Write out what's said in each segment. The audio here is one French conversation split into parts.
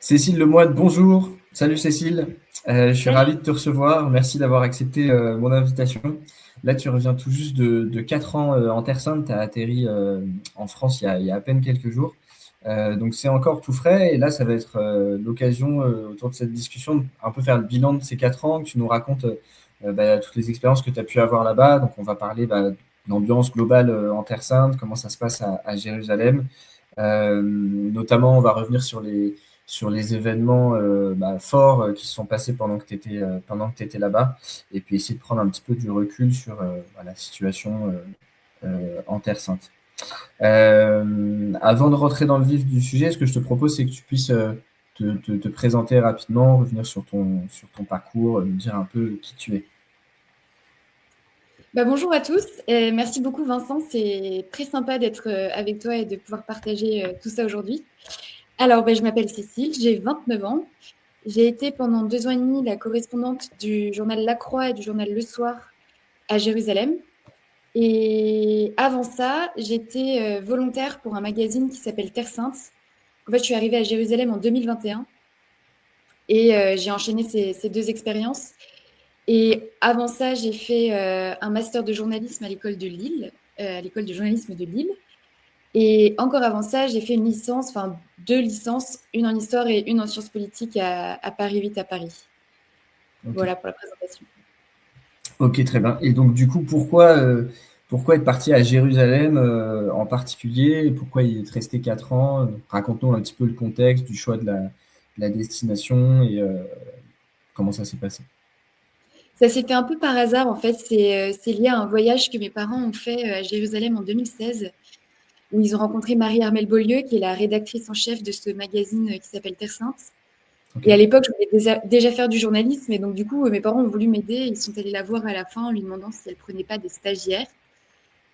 Cécile Lemoine, bonjour. Salut Cécile. Je suis ravi Salut. de te recevoir. Merci d'avoir accepté mon invitation. Là, tu reviens tout juste de 4 ans en Terre Sainte. Tu as atterri en France il y a à peine quelques jours. Donc, c'est encore tout frais. Et là, ça va être l'occasion, autour de cette discussion, de un peu faire le bilan de ces 4 ans, que tu nous racontes toutes les expériences que tu as pu avoir là-bas. Donc, on va parler de l'ambiance globale en Terre Sainte, comment ça se passe à Jérusalem. Notamment, on va revenir sur les événements forts qui se sont passés pendant que tu étais là-bas, et puis essayer de prendre un petit peu du recul sur la situation en Terre Sainte. Avant de rentrer dans le vif du sujet, ce que je te propose, c'est que tu puisses te présenter rapidement, revenir sur ton parcours, nous dire un peu qui tu es. Bonjour à tous. Merci beaucoup Vincent. C'est très sympa d'être avec toi et de pouvoir partager tout ça aujourd'hui. Alors, je m'appelle Cécile, j'ai 29 ans. J'ai été pendant 2 ans et demi la correspondante du journal La Croix et du journal Le Soir à Jérusalem. Et avant ça, j'étais volontaire pour un magazine qui s'appelle Terre Sainte. En fait, je suis arrivée à Jérusalem en 2021 et j'ai enchaîné ces deux expériences. Et avant ça, j'ai fait un master de journalisme à l'école de Lille, à l'école de journalisme de Lille. Et encore avant ça, j'ai fait une licence, enfin 2 licences, une en histoire et une en sciences politiques à Paris 8 à Paris. Ok. Voilà pour la présentation. Ok, très bien. Et donc, du coup, pourquoi être parti à Jérusalem en particulier? Et pourquoi y être resté 4 ans? Raconte-nous un petit peu le contexte du choix de la destination et comment ça s'est passé. Ça s'est fait un peu par hasard, en fait. C'est lié à un voyage que mes parents ont fait à Jérusalem en 2016, où ils ont rencontré Marie-Armelle Beaulieu, qui est la rédactrice en chef de ce magazine qui s'appelle Terre Sainte. Ok. Et à l'époque, je voulais déjà faire du journalisme. Et donc, du coup, mes parents ont voulu m'aider. Ils sont allés la voir à la fin en lui demandant si elle prenait pas des stagiaires.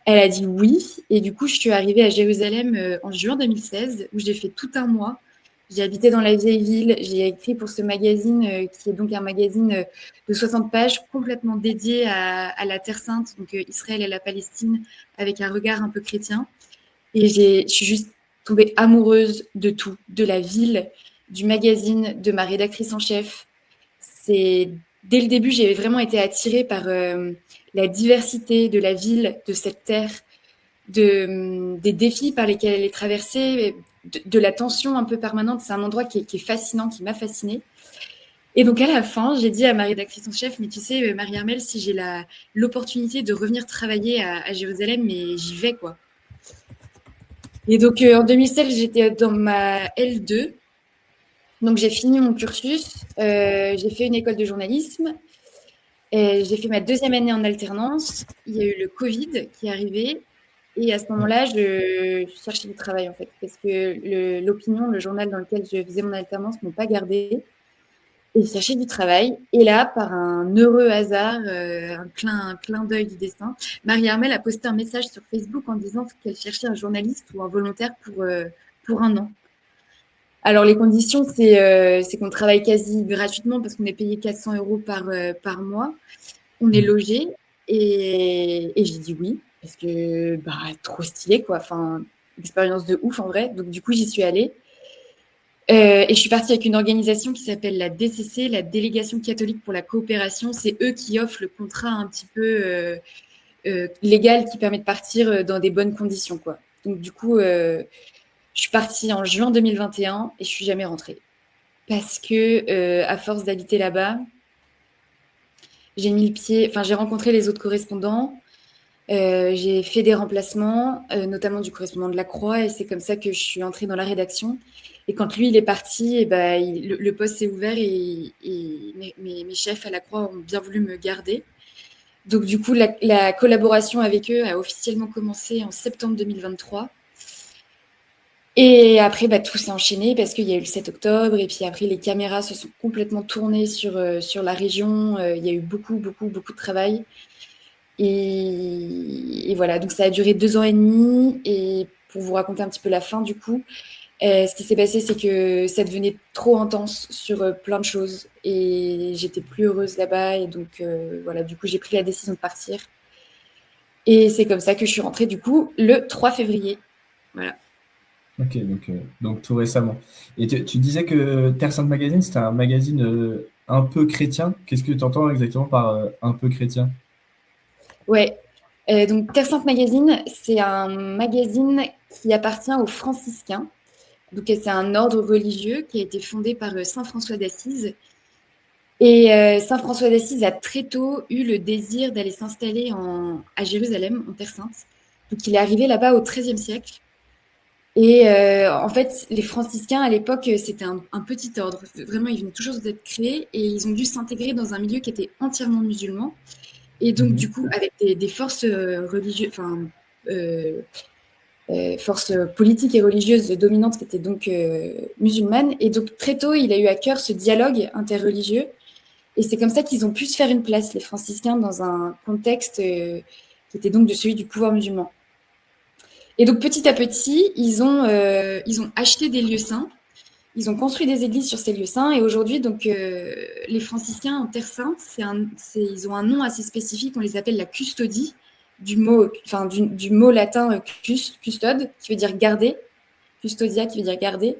Elle a dit oui. Et du coup, je suis arrivée à Jérusalem en juin 2016, où j'ai fait tout un mois. J'ai habité dans la vieille ville. J'ai écrit pour ce magazine, qui est donc un magazine de 60 pages, complètement dédié à la Terre Sainte, donc Israël et la Palestine, avec un regard un peu chrétien. Et je suis juste tombée amoureuse de tout, de la ville, du magazine, de ma rédactrice en chef. Dès le début, j'ai vraiment été attirée par la diversité de la ville, de cette terre, des défis par lesquels elle est traversée, de la tension un peu permanente. C'est un endroit qui est fascinant, qui m'a fascinée. Et donc à la fin, j'ai dit à ma rédactrice en chef, mais tu sais, Marie-Armelle, si j'ai l'opportunité de revenir travailler à Jérusalem, mais j'y vais, quoi. Et donc en 2016, j'étais dans ma L2. Donc j'ai fini mon cursus, j'ai fait une école de journalisme, et j'ai fait ma deuxième année en alternance. Il y a eu le Covid qui est arrivé. Et à ce moment-là, je cherchais du travail, en fait, parce que l'Opinion, le journal dans lequel je faisais mon alternance, ne m'ont pas gardée. Et je cherchais du travail. Et là, par un heureux hasard, un clin d'œil du destin, Marie-Armelle a posté un message sur Facebook en disant qu'elle cherchait un journaliste ou un volontaire pour un an. Alors, les conditions, c'est qu'on travaille quasi gratuitement parce qu'on est payé 400 euros par mois. On est Mm. logé et j'ai dit oui parce que trop stylé quoi. Enfin, expérience de ouf en vrai. Donc du coup j'y suis allée et je suis partie avec une organisation qui s'appelle la DCC, la Délégation catholique pour la coopération. C'est eux qui offrent le contrat un petit peu légal qui permet de partir dans des bonnes conditions quoi. Donc du coup je suis partie en juin 2021 et je suis jamais rentrée parce que à force d'habiter là-bas, j'ai mis le pied. Enfin, j'ai rencontré les autres correspondants. J'ai fait des remplacements, notamment du correspondant de La Croix, et c'est comme ça que je suis entrée dans la rédaction. Et quand lui, il est parti, et le poste s'est ouvert et mes chefs à La Croix ont bien voulu me garder. Donc, du coup, la collaboration avec eux a officiellement commencé en septembre 2023. Et après, tout s'est enchaîné parce qu'il y a eu le 7 octobre, et puis après, les caméras se sont complètement tournées sur la région. Il y a eu beaucoup, beaucoup, beaucoup de travail. Et voilà, donc ça a duré 2 ans et demi. Et pour vous raconter un petit peu la fin, du coup, ce qui s'est passé, c'est que ça devenait trop intense sur plein de choses. Et j'étais plus heureuse là-bas. Et donc, voilà, du coup, j'ai pris la décision de partir. Et c'est comme ça que je suis rentrée, du coup, le 3 février. Voilà. Ok, donc tout récemment. Et tu disais que Terre Sainte Magazine, c'était un magazine un peu chrétien. Qu'est-ce que tu entends exactement par un peu chrétien? Ouais. Donc Terre Sainte Magazine, c'est un magazine qui appartient aux franciscains. Donc c'est un ordre religieux qui a été fondé par Saint François d'Assise. Et Saint François d'Assise a très tôt eu le désir d'aller s'installer à Jérusalem, en Terre Sainte. Donc il est arrivé là-bas au XIIIe siècle. Et en fait, les franciscains, à l'époque, c'était un petit ordre. Vraiment, ils venaient toujours d'être créés et ils ont dû s'intégrer dans un milieu qui était entièrement musulman. Et donc, Mhm. du coup, avec des forces religieuses, enfin, euh, forces politiques et religieuses dominantes qui étaient donc musulmanes. Et donc, très tôt, il a eu à cœur ce dialogue interreligieux. Et c'est comme ça qu'ils ont pu se faire une place, les franciscains, dans un contexte qui était donc de celui du pouvoir musulman. Et donc, petit à petit, ils ont acheté des lieux saints. Ils ont construit des églises sur ces lieux saints et aujourd'hui, donc, les franciscains en Terre Sainte, ils ont un nom assez spécifique, on les appelle la custodie, du mot latin custode, qui veut dire garder, custodia qui veut dire garder,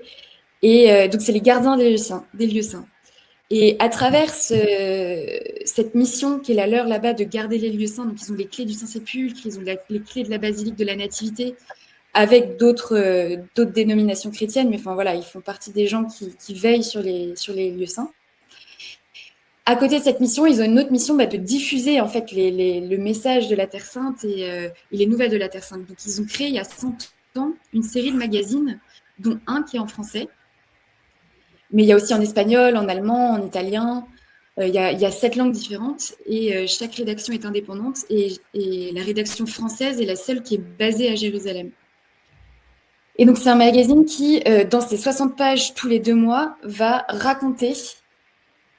et donc c'est les gardiens des lieux saints. Et à travers cette mission qui est la leur là-bas de garder les lieux saints, donc ils ont les clés du Saint-Sépulcre, ils ont les clés de la basilique de la Nativité, avec d'autres dénominations chrétiennes, mais enfin voilà, ils font partie des gens qui veillent sur les lieux saints. À côté de cette mission, ils ont une autre mission de diffuser en fait le message de la Terre Sainte et les nouvelles de la Terre Sainte. Donc ils ont créé il y a 100 ans une série de magazines, dont un qui est en français, mais il y a aussi en espagnol, en allemand, en italien. Il y a 7 langues différentes et chaque rédaction est indépendante et la rédaction française est la seule qui est basée à Jérusalem. Et donc, c'est un magazine qui, dans ses 60 pages tous les 2 mois, va raconter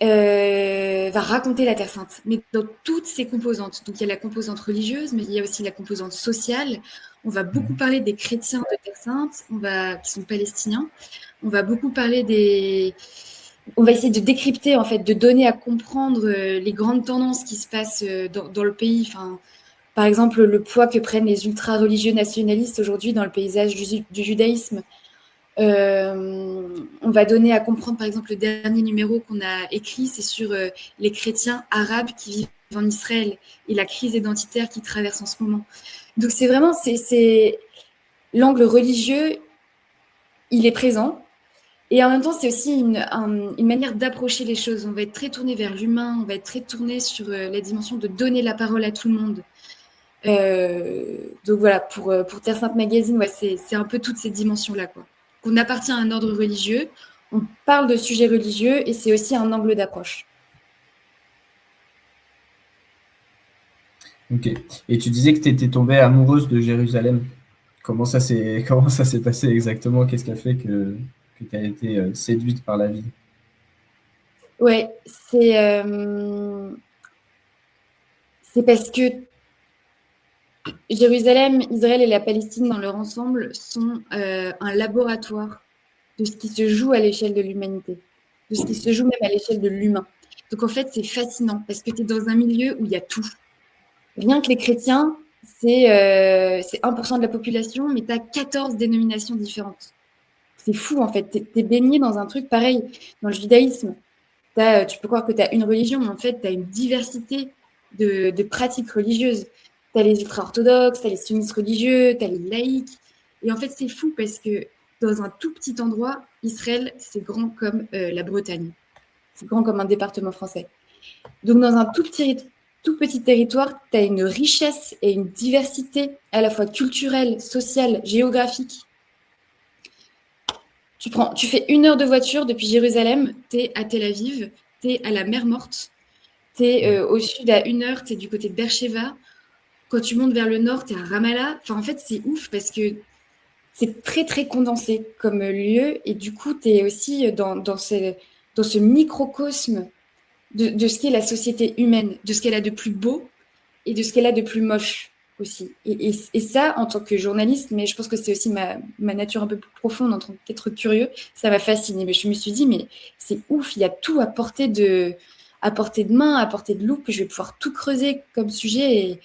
la Terre Sainte, mais dans toutes ses composantes. Donc, il y a la composante religieuse, mais il y a aussi la composante sociale. On va beaucoup parler des chrétiens de Terre Sainte, qui sont palestiniens. On va beaucoup parler on va essayer de décrypter, en fait, de donner à comprendre les grandes tendances qui se passent dans le pays. Enfin, par exemple, le poids que prennent les ultra-religieux nationalistes aujourd'hui dans le paysage du judaïsme. On va donner à comprendre, par exemple, le dernier numéro qu'on a écrit, c'est sur les chrétiens arabes qui vivent en Israël et la crise identitaire qu'ils traversent en ce moment. Donc c'est vraiment, c'est l'angle religieux, il est présent. Et en même temps, c'est aussi une manière d'approcher les choses. On va être très tourné vers l'humain, on va être très tourné sur la dimension de donner la parole à tout le monde. Donc voilà, pour Terre Sainte Magazine, ouais, c'est un peu toutes ces dimensions-là, quoi. On appartient à un ordre religieux, on parle de sujets religieux et c'est aussi un angle d'approche. Ok. Et tu disais que tu étais tombée amoureuse de Jérusalem. Comment ça s'est passé exactement? Qu'est-ce qui a fait que tu as été séduite par la ville? Ouais, c'est parce que Jérusalem, Israël et la Palestine dans leur ensemble sont un laboratoire de ce qui se joue à l'échelle de l'humanité, de ce qui se joue même à l'échelle de l'humain. Donc en fait, c'est fascinant parce que tu es dans un milieu où il y a tout. Rien que les chrétiens, c'est 1% de la population, mais tu as 14 dénominations différentes. C'est fou en fait. Tu es baigné dans un truc pareil. Dans le judaïsme, tu peux croire que tu as une religion, mais en fait, tu as une diversité de pratiques religieuses. Tu as les ultra-orthodoxes, tu as les sunnites religieux, tu as les laïcs. Et en fait, c'est fou parce que dans un tout petit endroit, Israël, c'est grand comme la Bretagne. C'est grand comme un département français. Donc, dans un tout petit territoire, tu as une richesse et une diversité à la fois culturelle, sociale, géographique. Tu fais 1 heure de voiture depuis Jérusalem, tu es à Tel Aviv, tu es à la mer Morte, tu es au sud à 1 heure, tu es du côté de Beersheba. Quand tu montes vers le nord, tu es à Ramallah. Enfin, en fait, c'est ouf parce que c'est très, très condensé comme lieu. Et du coup, tu es aussi dans ce microcosme de ce qu'est la société humaine, de ce qu'elle a de plus beau et de ce qu'elle a de plus moche aussi. Et ça, en tant que journaliste, mais je pense que c'est aussi ma nature un peu plus profonde en tant qu'être curieux, ça m'a fasciné. Mais je me suis dit, mais c'est ouf, il y a tout à portée de main, à portée de loupe, que je vais pouvoir tout creuser comme sujet.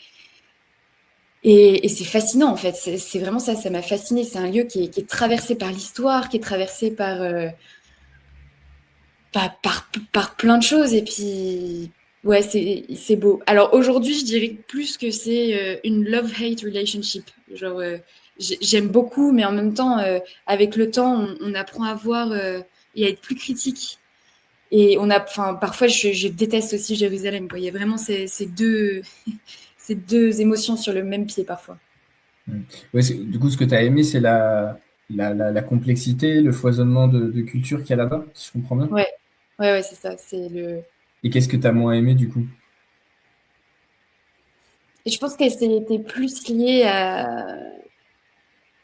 Et c'est fascinant, en fait. C'est vraiment ça, ça m'a fascinée. C'est un lieu qui est traversé par l'histoire, qui est traversé par plein de choses. Et puis, ouais, c'est beau. Alors aujourd'hui, je dirais plus que c'est une love-hate relationship. Genre, j'aime beaucoup, mais en même temps, avec le temps, on apprend à voir et à être plus critique. Et parfois, je déteste aussi Jérusalem, quoi. Il y a vraiment ces deux, ces deux émotions sur le même pied parfois. Ouais, du coup, ce que tu as aimé, c'est la complexité, le foisonnement de culture qu'il y a là-bas, si je comprends bien. Ouais, ouais, c'est ça. C'est le. Et qu'est-ce que tu as moins aimé, du coup? Et je pense que c'était plus lié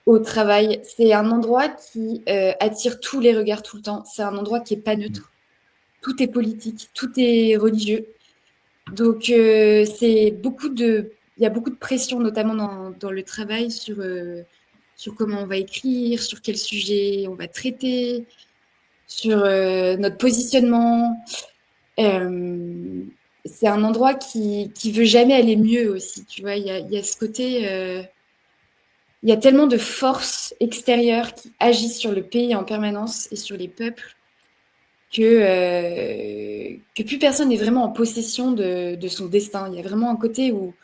au travail. C'est un endroit qui attire tous les regards tout le temps. C'est un endroit qui est pas neutre. Tout est politique, tout est religieux. Donc il y a beaucoup de pression, notamment dans le travail, sur comment on va écrire, sur quel sujet on va traiter, sur notre positionnement. Euh, c'est un endroit qui veut jamais aller mieux aussi. Tu vois, il y a ce côté. Il y a tellement de forces extérieures qui agissent sur le pays en permanence et sur les peuples que plus personne n'est vraiment en possession de son destin. Il y a vraiment un côté où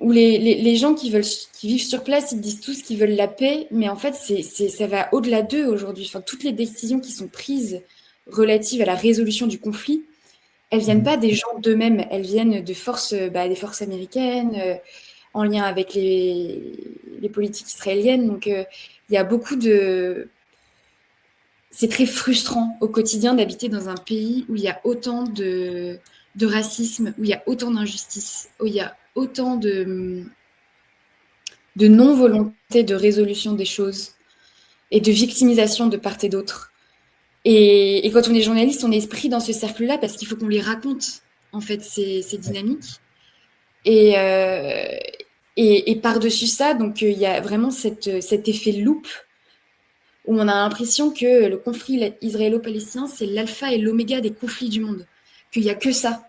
les gens qui vivent sur place, ils disent tous qu'ils veulent la paix, mais en fait, ça va au-delà d'eux aujourd'hui. Enfin, toutes les décisions qui sont prises relatives à la résolution du conflit, elles viennent Mhm. pas des gens d'eux-mêmes, elles viennent des forces américaines, en lien avec les politiques israéliennes. Donc, il y a beaucoup de. C'est très frustrant au quotidien d'habiter dans un pays où il y a autant de racisme, où il y a autant d'injustice, où il y a autant de non-volonté de résolution des choses et de victimisation de part et d'autre. Et quand on est journaliste, on est pris dans ce cercle-là parce qu'il faut qu'on les raconte, en fait, ces Ouais. dynamiques. Et, euh, et par-dessus ça, donc il y a vraiment cet effet loupe où on a l'impression que le conflit israélo-palestinien, c'est l'alpha et l'oméga des conflits du monde, qu'il n'y a que ça.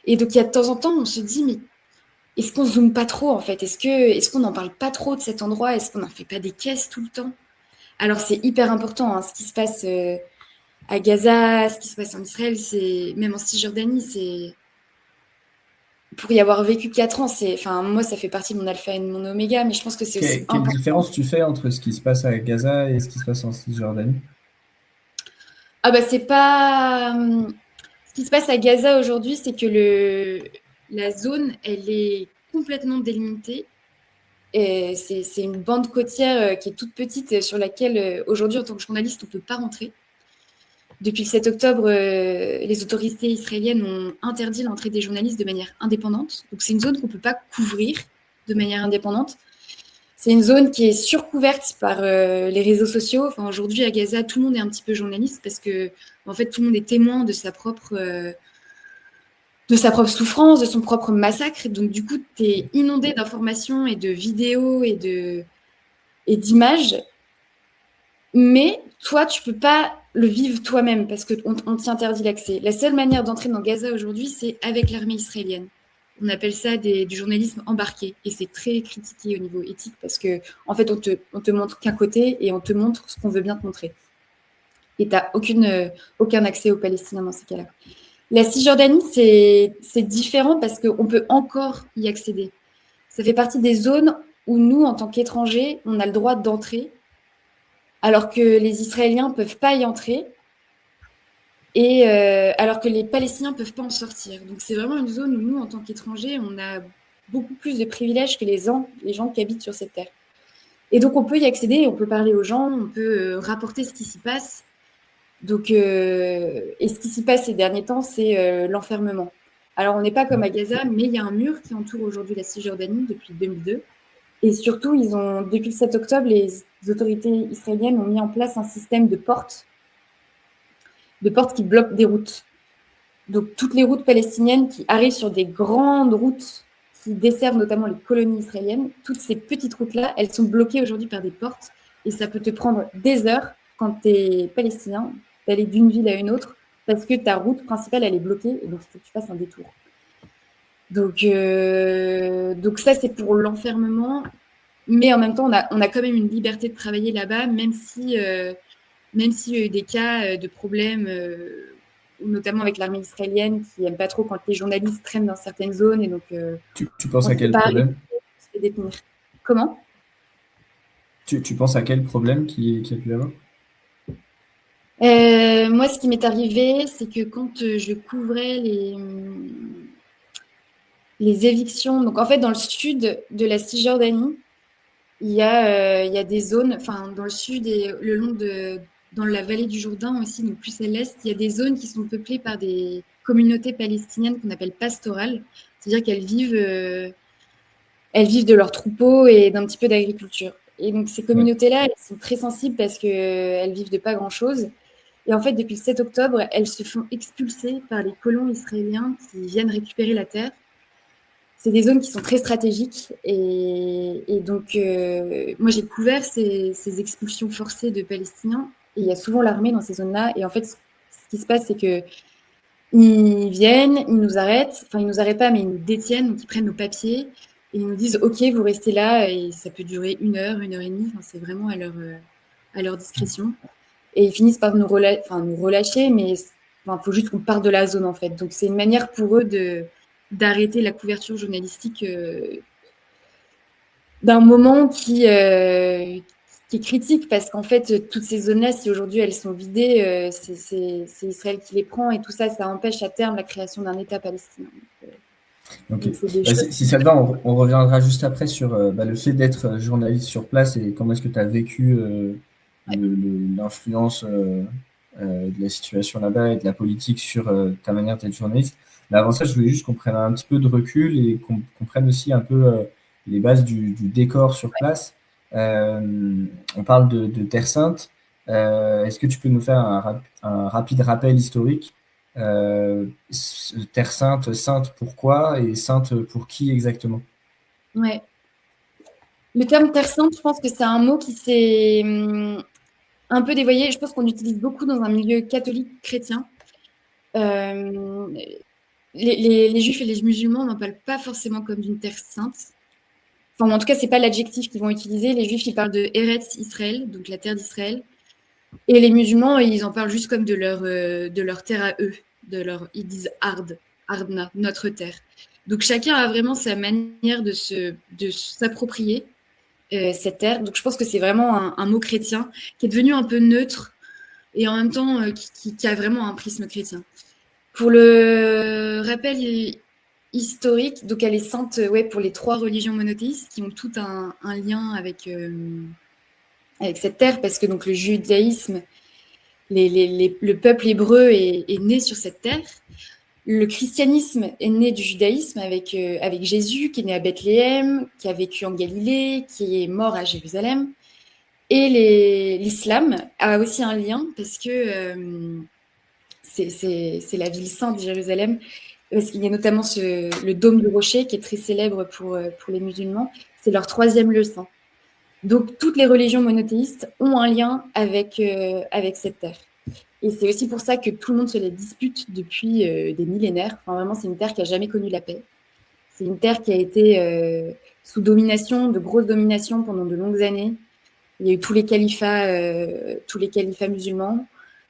Et donc, il y a de temps en temps, on se dit, mais est-ce qu'on zoome pas trop, en fait? Est-ce qu'on n'en parle pas trop de cet endroit? Est-ce qu'on n'en fait pas des caisses tout le temps? Alors, c'est hyper important, hein, ce qui se passe à Gaza, ce qui se passe en Israël, même en Cisjordanie, pour y avoir vécu 4 ans, enfin, moi, ça fait partie de mon alpha et de mon oméga, mais je pense que c'est aussi Quelle important. différence tu fais entre ce qui se passe à Gaza et ce qui se passe en Cisjordanie? Ah bah c'est pas. Ce qui se passe à Gaza aujourd'hui, c'est que la zone, elle est complètement délimitée. Et c'est une bande côtière qui est toute petite sur laquelle aujourd'hui, en tant que journaliste, on ne peut pas rentrer. Depuis le 7 octobre, les autorités israéliennes ont interdit l'entrée des journalistes de manière indépendante. Donc c'est une zone qu'on ne peut pas couvrir de manière indépendante. C'est une zone qui est surcouverte par les réseaux sociaux. Enfin, aujourd'hui, à Gaza, tout le monde est un petit peu journaliste parce que, en fait, tout le monde est témoin de sa propre souffrance, de son propre massacre. Donc, du coup, tu es inondé d'informations et de vidéos et d'images. Mais toi, tu peux pas le vivre toi-même parce qu'on t'y interdit l'accès. La seule manière d'entrer dans Gaza aujourd'hui, c'est avec l'armée israélienne. On appelle ça du journalisme embarqué. Et c'est très critiqué au niveau éthique parce que, en fait, on te montre qu'un côté et on te montre ce qu'on veut bien te montrer. Et tu n'as aucun accès aux Palestiniens dans ces cas-là. La Cisjordanie, c'est différent parce qu'on peut encore y accéder. Ça fait partie des zones où nous, en tant qu'étrangers, on a le droit d'entrer, alors que les Israéliens ne peuvent pas y entrer, et alors que les Palestiniens ne peuvent pas en sortir. Donc c'est vraiment une zone où nous, en tant qu'étrangers, on a beaucoup plus de privilèges que les gens qui habitent sur cette terre. Et donc on peut y accéder, on peut parler aux gens, on peut rapporter ce qui s'y passe. Donc, et ce qui s'y passe ces derniers temps, c'est l'enfermement. Alors, on n'est pas comme à Gaza, mais il y a un mur qui entoure aujourd'hui la Cisjordanie depuis 2002. Et surtout, depuis le 7 octobre, les autorités israéliennes ont mis en place un système de portes qui bloquent des routes. Donc, toutes les routes palestiniennes qui arrivent sur des grandes routes qui desservent notamment les colonies israéliennes, toutes ces petites routes-là, elles sont bloquées aujourd'hui par des portes. Et ça peut te prendre des heures quand tu es palestinien d'aller d'une ville à une autre parce que ta route principale, elle est bloquée et donc il faut que tu fasses un détour. Donc ça, c'est pour l'enfermement. Mais en même temps, on a quand même une liberté de travailler là-bas, même s'il y a eu des cas de problèmes, notamment avec l'armée israélienne, qui n'aime pas trop quand les journalistes traînent dans certaines zones. Et donc, Tu penses on à ne s'est quel pas arrêté problème? de se fait détenir. Comment? Tu penses à quel problème qui a pu y avoir? Moi, ce qui m'est arrivé, c'est que quand je couvrais les évictions, donc en fait, dans le sud de la Cisjordanie, il y a des zones, enfin, dans le sud et dans la vallée du Jourdain aussi, donc plus à l'est, il y a des zones qui sont peuplées par des communautés palestiniennes qu'on appelle pastorales, c'est-à-dire elles vivent de leurs troupeaux et d'un petit peu d'agriculture. Et donc, ces Ouais. communautés-là, elles sont très sensibles parce qu'elles vivent de pas grand-chose. Et en fait, depuis le 7 octobre, elles se font expulser par les colons israéliens qui viennent récupérer la terre. C'est des zones qui sont très stratégiques. Et donc, moi, j'ai couvert ces expulsions forcées de Palestiniens. Et il y a souvent l'armée dans ces zones-là. Et en fait, ce qui se passe, c'est que ils viennent, ils nous arrêtent. Enfin, ils nous arrêtent pas, mais ils nous détiennent. Donc, ils prennent nos papiers. Et ils nous disent, OK, vous restez là. Et ça peut durer 1 heure et demie. Enfin, c'est vraiment à leur discrétion. Et ils finissent par nous relâcher, mais il faut juste qu'on parte de la zone, en fait. Donc, c'est une manière pour eux d'arrêter la couverture journalistique d'un moment qui est critique, parce qu'en fait, toutes ces zones-là, si aujourd'hui elles sont vidées, c'est Israël qui les prend, et tout ça, ça empêche à terme la création d'un État palestinien. Ok. Donc, c'est des Bah, choses si qui... ça te va, on reviendra juste après sur le fait d'être journaliste sur place et comment est-ce que tu as vécu l'influence de la situation là-bas et de la politique sur ta manière d'être journaliste. Mais avant ça, je voulais juste qu'on prenne un petit peu de recul et qu'on prenne aussi un peu les bases du décor sur place. On parle de Terre Sainte. Est-ce que tu peux nous faire un rapide rappel historique? Terre Sainte, sainte pourquoi et sainte pour qui exactement? Ouais. Le terme Terre Sainte, je pense que c'est un mot qui s'est un peu dévoyé. Je pense qu'on l'utilise beaucoup dans un milieu catholique chrétien. Euh, les juifs et les musulmans n'en parlent pas forcément comme d'une terre sainte. Enfin, en tout cas, c'est pas l'adjectif qu'ils vont utiliser. Les juifs, ils parlent de Eretz Israël, donc la terre d'Israël. Et les musulmans, ils en parlent juste comme de leur terre à eux. Ils disent Ard, Ardna, notre terre. Donc chacun a vraiment sa manière de s'approprier cette terre. Donc je pense que c'est vraiment un mot chrétien qui est devenu un peu neutre et en même temps qui a vraiment un prisme chrétien. Pour le rappel historique, donc elle est sainte ouais, pour les 3 religions monothéistes qui ont tout un lien avec cette terre, parce que donc, le judaïsme, le peuple hébreu est né sur cette terre. Le christianisme est né du judaïsme avec Jésus, qui est né à Bethléem, qui a vécu en Galilée, qui est mort à Jérusalem. Et l'islam a aussi un lien, parce que c'est la ville sainte de Jérusalem, parce qu'il y a notamment le dôme du rocher qui est très célèbre pour les musulmans. C'est leur 3e lieu saint. Donc, toutes les religions monothéistes ont un lien avec cette terre. Et c'est aussi pour ça que tout le monde se la dispute depuis des millénaires. Enfin, vraiment, c'est une terre qui n'a jamais connu la paix. C'est une terre qui a été sous domination, de grosses dominations pendant de longues années. Il y a eu tous les califats musulmans.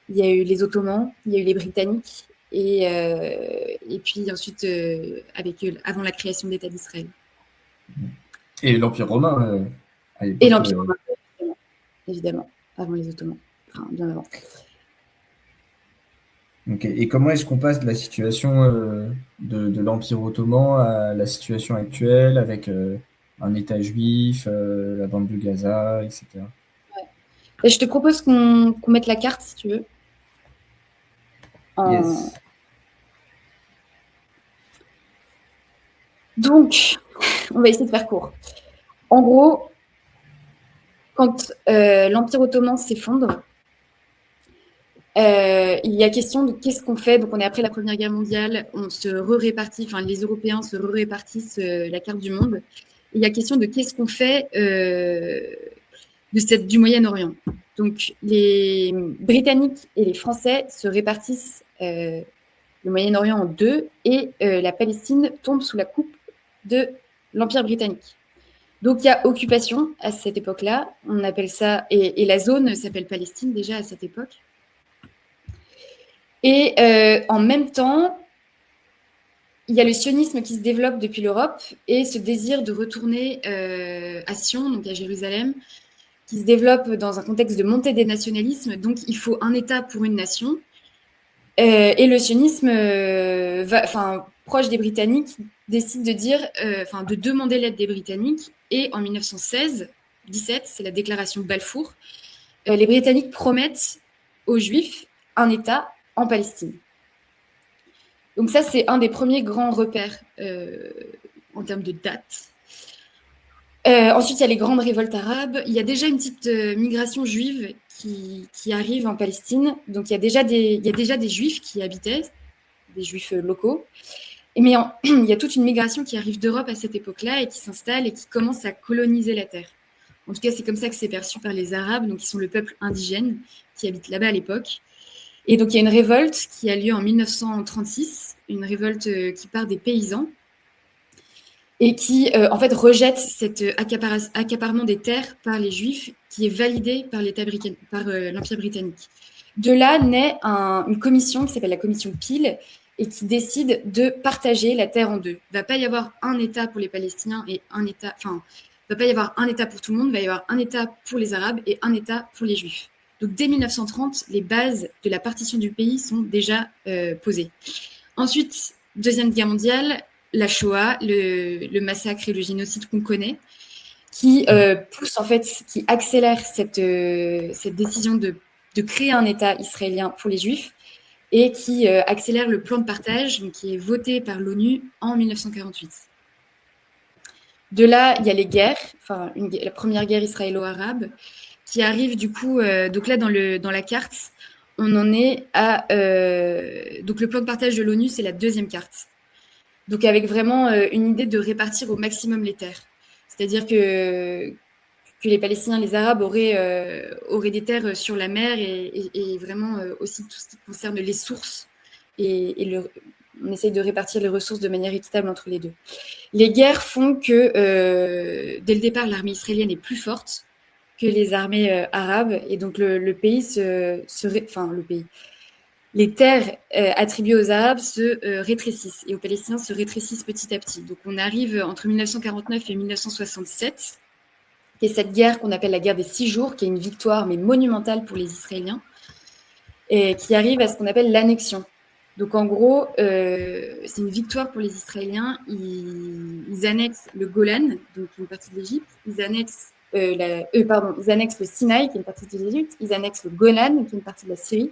Il y a eu les Ottomans, il y a eu les Britanniques, et puis ensuite, avant la création de l'État d'Israël. Et l'Empire romain à Et l'époque. l'Empire romain, évidemment, avant les Ottomans, enfin, bien avant. Ok. Et comment est-ce qu'on passe de la situation de l'Empire ottoman à la situation actuelle avec un État juif, la bande de Gaza, etc. Et je te propose qu'on mette la carte, si tu veux. Yes. Donc, on va essayer de faire court. En gros, quand l'Empire ottoman s'effondre, il y a question de qu'est-ce qu'on fait. Donc, on est après la Première Guerre mondiale, on se répartit, enfin, les Européens se répartissent la carte du monde. Il y a question de qu'est-ce qu'on fait du Moyen-Orient. Donc, les Britanniques et les Français se répartissent le le Moyen-Orient en deux et la Palestine tombe sous la coupe de l'Empire britannique. Donc, il y a occupation à cette époque-là. On appelle ça... Et la zone s'appelle Palestine déjà à cette époque. Et en même temps, il y a le sionisme qui se développe depuis l'Europe et ce désir de retourner à Sion, donc à Jérusalem, qui se développe dans un contexte de montée des nationalismes. Donc, il faut un État pour une nation. Et le sionisme, proche des Britanniques, décide de dire, de demander l'aide des Britanniques. Et en 1916-17, c'est la déclaration de Balfour, les Britanniques promettent aux Juifs un État en Palestine. Donc ça, c'est un des premiers grands repères en termes de date. Ensuite, il y a les grandes révoltes arabes. Il y a déjà une petite migration juive qui arrive en Palestine. Donc, il y a déjà des Juifs qui habitaient, des Juifs locaux. Mais il y a toute une migration qui arrive d'Europe à cette époque-là et qui s'installe et qui commence à coloniser la terre. En tout cas, c'est comme ça que c'est perçu par les Arabes, donc qui sont le peuple indigène qui habite là-bas à l'époque. Et donc, il y a une révolte qui a lieu en 1936, une révolte qui part des paysans et qui, en fait, rejette cet accaparement des terres par les Juifs qui est validé par l'Empire britannique. De là naît une commission qui s'appelle la commission Peel et qui décide de partager la terre en deux. Il ne va pas y avoir un État pour les Palestiniens et un État... Enfin, il ne va pas y avoir un État pour tout le monde, il va y avoir un État pour les Arabes et un État pour les Juifs. Donc, dès 1930, les bases de la partition du pays sont déjà posées. Ensuite, Deuxième Guerre mondiale, la Shoah, le massacre et le génocide qu'on connaît, qui pousse, en fait, qui accélère cette décision de créer un État israélien pour les Juifs et qui accélère le plan de partage, donc, qui est voté par l'ONU en 1948. De là, il y a les guerres, la première guerre israélo-arabe, qui arrive du coup, donc là dans la carte, on en est à... donc le plan de partage de l'ONU, c'est la deuxième carte. Donc avec vraiment une idée de répartir au maximum les terres. C'est-à-dire que les Palestiniens, les Arabes auraient des terres sur la mer et vraiment aussi tout ce qui concerne les sources. On essaye de répartir les ressources de manière équitable entre les deux. Les guerres font que, dès le départ, l'armée israélienne est plus forte que les armées arabes. Et donc, le pays les terres attribuées aux Arabes se rétrécissent et aux Palestiniens se rétrécissent petit à petit. Donc, on arrive entre 1949 et 1967, qui est cette guerre qu'on appelle la guerre des 6 jours, qui est une victoire, mais monumentale pour les Israéliens, et qui arrive à ce qu'on appelle l'annexion. Donc, en gros, c'est une victoire pour les Israéliens. Ils annexent le Golan, donc une partie de l'Égypte. Ils annexent ils annexent le Sinaï, qui est une partie de l'Égypte. Ils annexent le Golan, qui est une partie de la Syrie.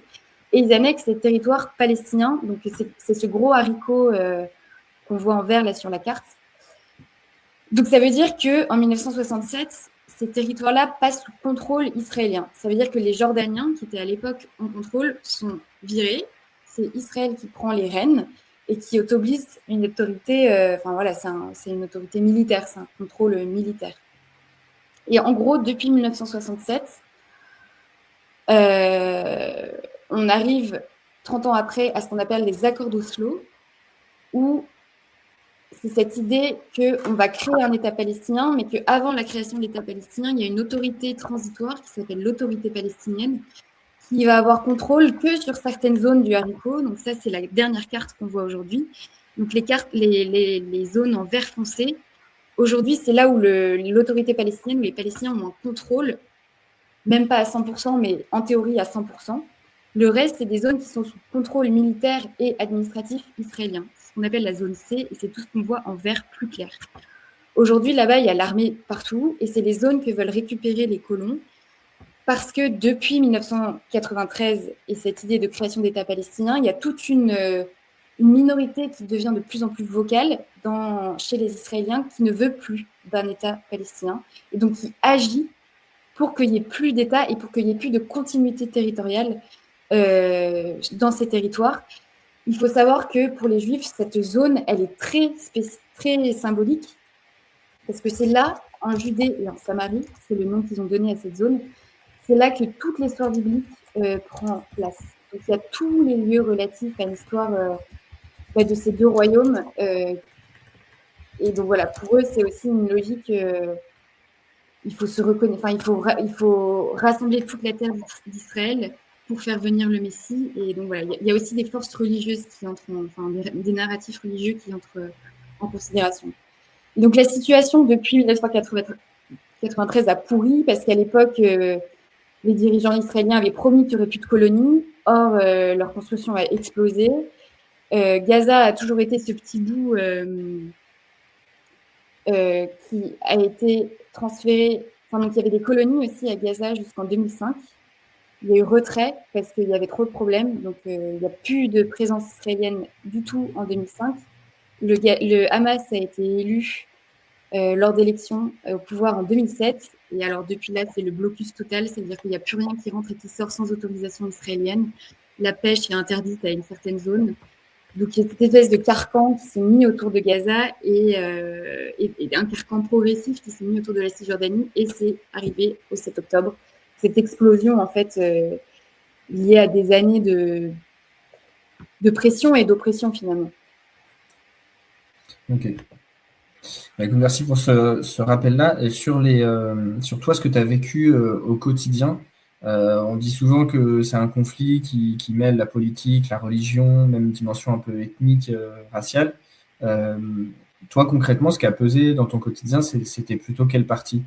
Et ils annexent les territoires palestiniens. Donc, c'est ce gros haricot qu'on voit en vert là sur la carte. Donc, ça veut dire qu'en 1967, ces territoires-là passent sous contrôle israélien. Ça veut dire que les Jordaniens, qui étaient à l'époque en contrôle, sont virés. C'est Israël qui prend les rênes et qui autorise une autorité, c'est une autorité militaire, c'est un contrôle militaire. Et en gros, depuis 1967, on arrive 30 ans après à ce qu'on appelle les accords d'Oslo, où c'est cette idée qu'on va créer un État palestinien, mais qu'avant la création de l'État palestinien, il y a une autorité transitoire qui s'appelle l'autorité palestinienne, qui va avoir contrôle que sur certaines zones du haricot. Donc ça, c'est la dernière carte qu'on voit aujourd'hui. Donc les zones en vert foncé, aujourd'hui, c'est là où l'autorité palestinienne, où les Palestiniens ont un contrôle, même pas à 100%, mais en théorie à 100%. Le reste, c'est des zones qui sont sous contrôle militaire et administratif israélien. C'est ce qu'on appelle la zone C, et c'est tout ce qu'on voit en vert plus clair. Aujourd'hui, là-bas, il y a l'armée partout, et c'est les zones que veulent récupérer les colons, parce que depuis 1993 et cette idée de création d'État palestinien, il y a toute une minorité qui devient de plus en plus vocale chez les Israéliens qui ne veut plus d'un État palestinien et donc qui agit pour qu'il n'y ait plus d'État et pour qu'il n'y ait plus de continuité territoriale dans ces territoires. Il faut savoir que pour les Juifs, cette zone, elle est très symbolique parce que c'est là, en Judée et en Samarie, c'est le nom qu'ils ont donné à cette zone, c'est là que toute l'histoire biblique prend place. Donc, il y a tous les lieux relatifs à l'histoire de ces deux royaumes. Et donc voilà, pour eux, c'est aussi une logique. Il faut se reconnaître, enfin, il faut rassembler toute la terre d'Israël pour faire venir le Messie. Et donc voilà, il y a aussi des forces religieuses qui entrent, enfin des narratifs religieux qui entrent en considération. Donc la situation depuis 1993 a pourri parce qu'à l'époque, les dirigeants israéliens avaient promis qu'il n'y aurait plus de colonies. Or, leur construction a explosé. Gaza a toujours été ce petit bout qui a été transféré. Enfin, donc il y avait des colonies aussi à Gaza jusqu'en 2005. Il y a eu retrait parce qu'il y avait trop de problèmes. Donc il n'y a plus de présence israélienne du tout en 2005. Le Hamas a été élu lors d'élections au pouvoir en 2007. Et alors depuis là, c'est le blocus total, c'est-à-dire qu'il n'y a plus rien qui rentre et qui sort sans autorisation israélienne. La pêche est interdite à une certaine zone. Donc il y a cette espèce de carcan qui s'est mis autour de Gaza et un carcan progressif qui s'est mis autour de la Cisjordanie. Et c'est arrivé au 7 octobre. Cette explosion, en fait, liée à des années de pression et d'oppression, finalement. Ok. Merci pour ce rappel-là. Et sur toi, ce que tu as vécu au quotidien, on dit souvent que c'est un conflit qui mêle la politique, la religion, même une dimension un peu ethnique, raciale. Toi, concrètement, ce qui a pesé dans ton quotidien, c'était plutôt quelle partie?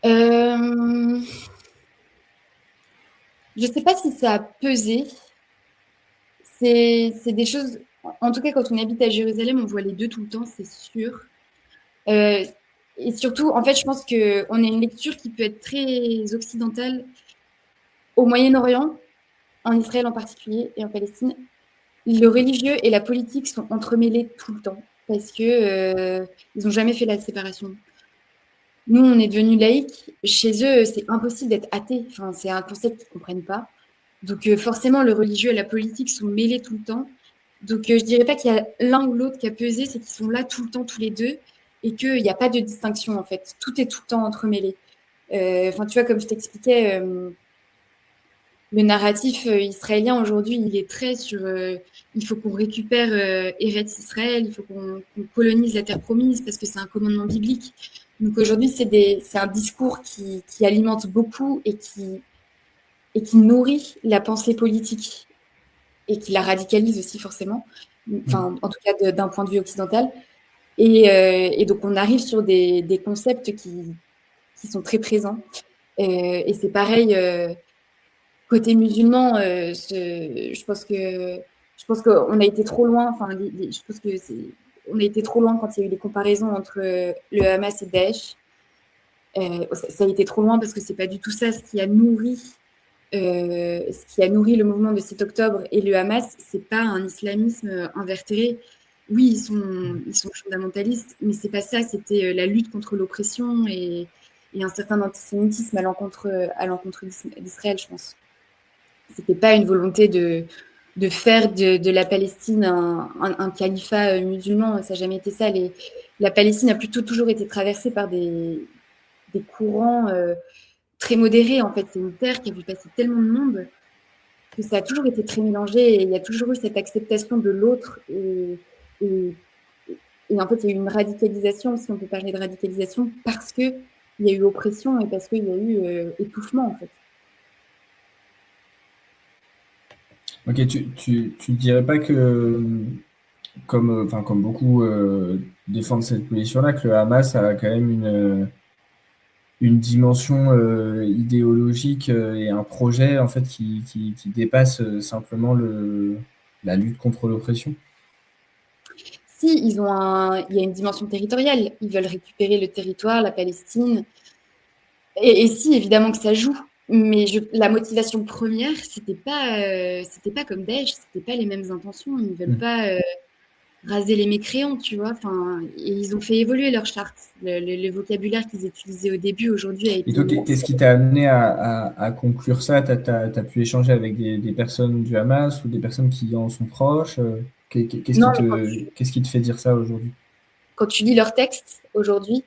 Je ne sais pas si ça a pesé. C'est des choses. En tout cas, quand on habite à Jérusalem, on voit les deux tout le temps, c'est sûr. Et surtout, en fait, je pense qu'on a une lecture qui peut être très occidentale au Moyen-Orient, en Israël en particulier et en Palestine. Le religieux et la politique sont entremêlés tout le temps parce que ils n'ont jamais fait la séparation. Nous, on est devenus laïcs. Chez eux, c'est impossible d'être athée. Enfin, c'est un concept qu'ils ne comprennent pas. Donc, forcément, le religieux et la politique sont mêlés tout le temps. Donc, je ne dirais pas qu'il y a l'un ou l'autre qui a pesé, c'est qu'ils sont là tout le temps, tous les deux, et qu'il n'y a pas de distinction, en fait. Tout est tout le temps entremêlé. Enfin, tu vois, comme je t'expliquais, le narratif israélien aujourd'hui, il est très sur il faut qu'on récupère Eretz Israël, il faut qu'on colonise la terre promise parce que c'est un commandement biblique. Donc aujourd'hui, c'est un discours qui alimente beaucoup et qui nourrit la pensée politique et qui la radicalise aussi forcément, enfin, en tout cas d'un point de vue occidental. Et donc on arrive sur des concepts qui sont très présents. Et c'est pareil. Côté musulman, je pense qu'on a été trop loin. Enfin, je pense que on a été trop loin quand il y a eu des comparaisons entre le Hamas et Daesh. Ça a été trop loin parce que c'est pas du tout ça ce qui a nourri le mouvement de 7 octobre et le Hamas. C'est pas un islamisme invertébré. Oui, ils sont fondamentalistes, mais c'est pas ça. C'était la lutte contre l'oppression et un certain antisémitisme à l'encontre d'Israël, je pense. C'était pas une volonté de faire de la Palestine un califat musulman, ça n'a jamais été ça. La Palestine a plutôt toujours été traversée par des courants très modérés. En fait, c'est une terre qui a vu passer tellement de monde que ça a toujours été très mélangé et il y a toujours eu cette acceptation de l'autre. Et en fait, il y a eu une radicalisation, si on peut parler de radicalisation, parce qu'il y a eu oppression et parce qu'il y a eu étouffement, en fait. Ok, tu dirais pas que, comme beaucoup défendent cette position-là, que le Hamas a quand même une dimension idéologique et un projet en fait qui dépasse simplement la lutte contre l'oppression? Si, il y a une dimension territoriale. Ils veulent récupérer le territoire, la Palestine. Et si, évidemment que ça joue. Mais la motivation première, c'était pas comme Daesh, c'était pas les mêmes intentions. Ils veulent pas raser les mécréants, tu vois. Enfin, et ils ont fait évoluer leur charte. Le vocabulaire qu'ils utilisaient au début, aujourd'hui, a Et été. toi, qu'est-ce qui t'a amené à conclure ça? T'as pu échanger avec des personnes du Hamas ou des personnes qui en sont proches? Qu'est-ce qui te fait dire ça aujourd'hui? Quand tu lis leurs textes aujourd'hui,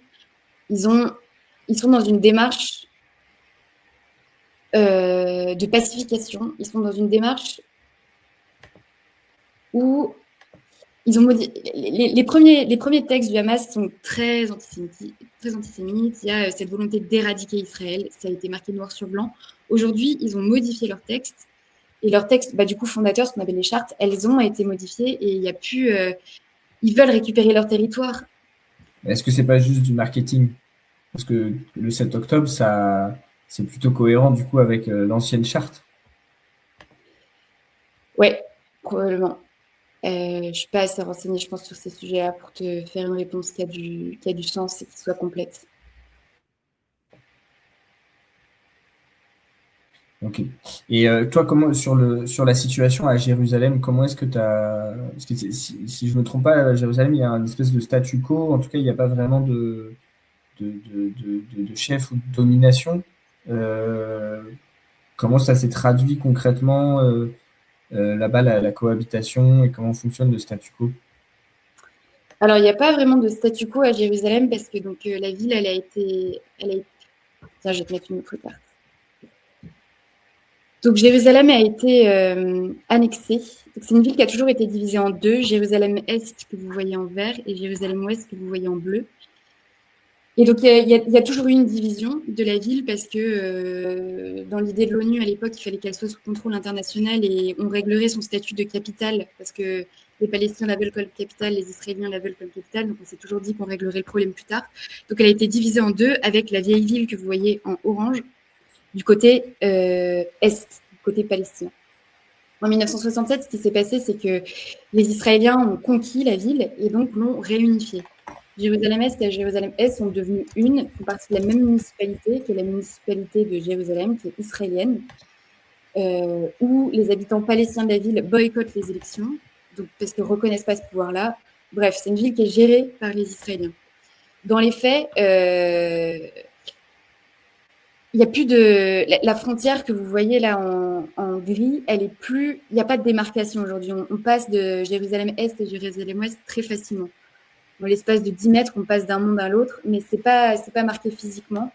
ils sont dans une démarche de pacification. Ils sont dans une démarche où ils ont les premiers textes du Hamas sont très antisémites. Il y a cette volonté d'éradiquer Israël. Ça a été marqué noir sur blanc. Aujourd'hui, ils ont modifié leurs textes. Et leurs textes, du coup, fondateurs, ce qu'on appelle les chartes, elles ont été modifiées et il y a plus. Ils veulent récupérer leur territoire. Est-ce que c'est pas juste du marketing? Parce que le 7 octobre, c'est plutôt cohérent du coup avec l'ancienne charte. Ouais, probablement. Je ne suis pas assez renseignée, je pense, sur ces sujets-là pour te faire une réponse qui a du sens et qui soit complète. Ok. Et toi, comment sur la situation à Jérusalem, comment est-ce que tu as... Parce que si je ne me trompe pas, à Jérusalem, il y a une espèce de statu quo. En tout cas, il n'y a pas vraiment de chef ou de domination. Euh, Comment ça s'est traduit concrètement là-bas, la cohabitation et comment fonctionne le statu quo? Alors, il n'y a pas vraiment de statu quo à Jérusalem parce que donc, la ville, elle a été... Tiens, je vais te mettre une autre carte. Donc, Jérusalem a été annexée. C'est une ville qui a toujours été divisée en deux. Jérusalem-Est, que vous voyez en vert, et Jérusalem-Ouest, que vous voyez en bleu. Et donc, il y a toujours eu une division de la ville parce que dans l'idée de l'ONU, à l'époque, il fallait qu'elle soit sous contrôle international et on réglerait son statut de capitale parce que les Palestiniens la veulent comme capitale, les Israéliens la veulent comme capitale. Donc, on s'est toujours dit qu'on réglerait le problème plus tard. Donc, elle a été divisée en deux avec la vieille ville que vous voyez en orange du côté est, du côté palestinien. En 1967, ce qui s'est passé, c'est que les Israéliens ont conquis la ville et donc l'ont réunifiée. Jérusalem-Est et Jérusalem-Est sont devenus font partie de la même municipalité, qui est la municipalité de Jérusalem, qui est israélienne, où les habitants palestiniens de la ville boycottent les élections, donc, parce qu'ils ne reconnaissent pas ce pouvoir-là. Bref, c'est une ville qui est gérée par les Israéliens. Dans les faits, il n'y a plus de... La frontière que vous voyez là en gris, elle est plus... Il n'y a pas de démarcation aujourd'hui. On passe de Jérusalem-Est et Jérusalem-Ouest très facilement. Dans l'espace de 10 mètres, on passe d'un monde à l'autre, mais c'est pas marqué physiquement.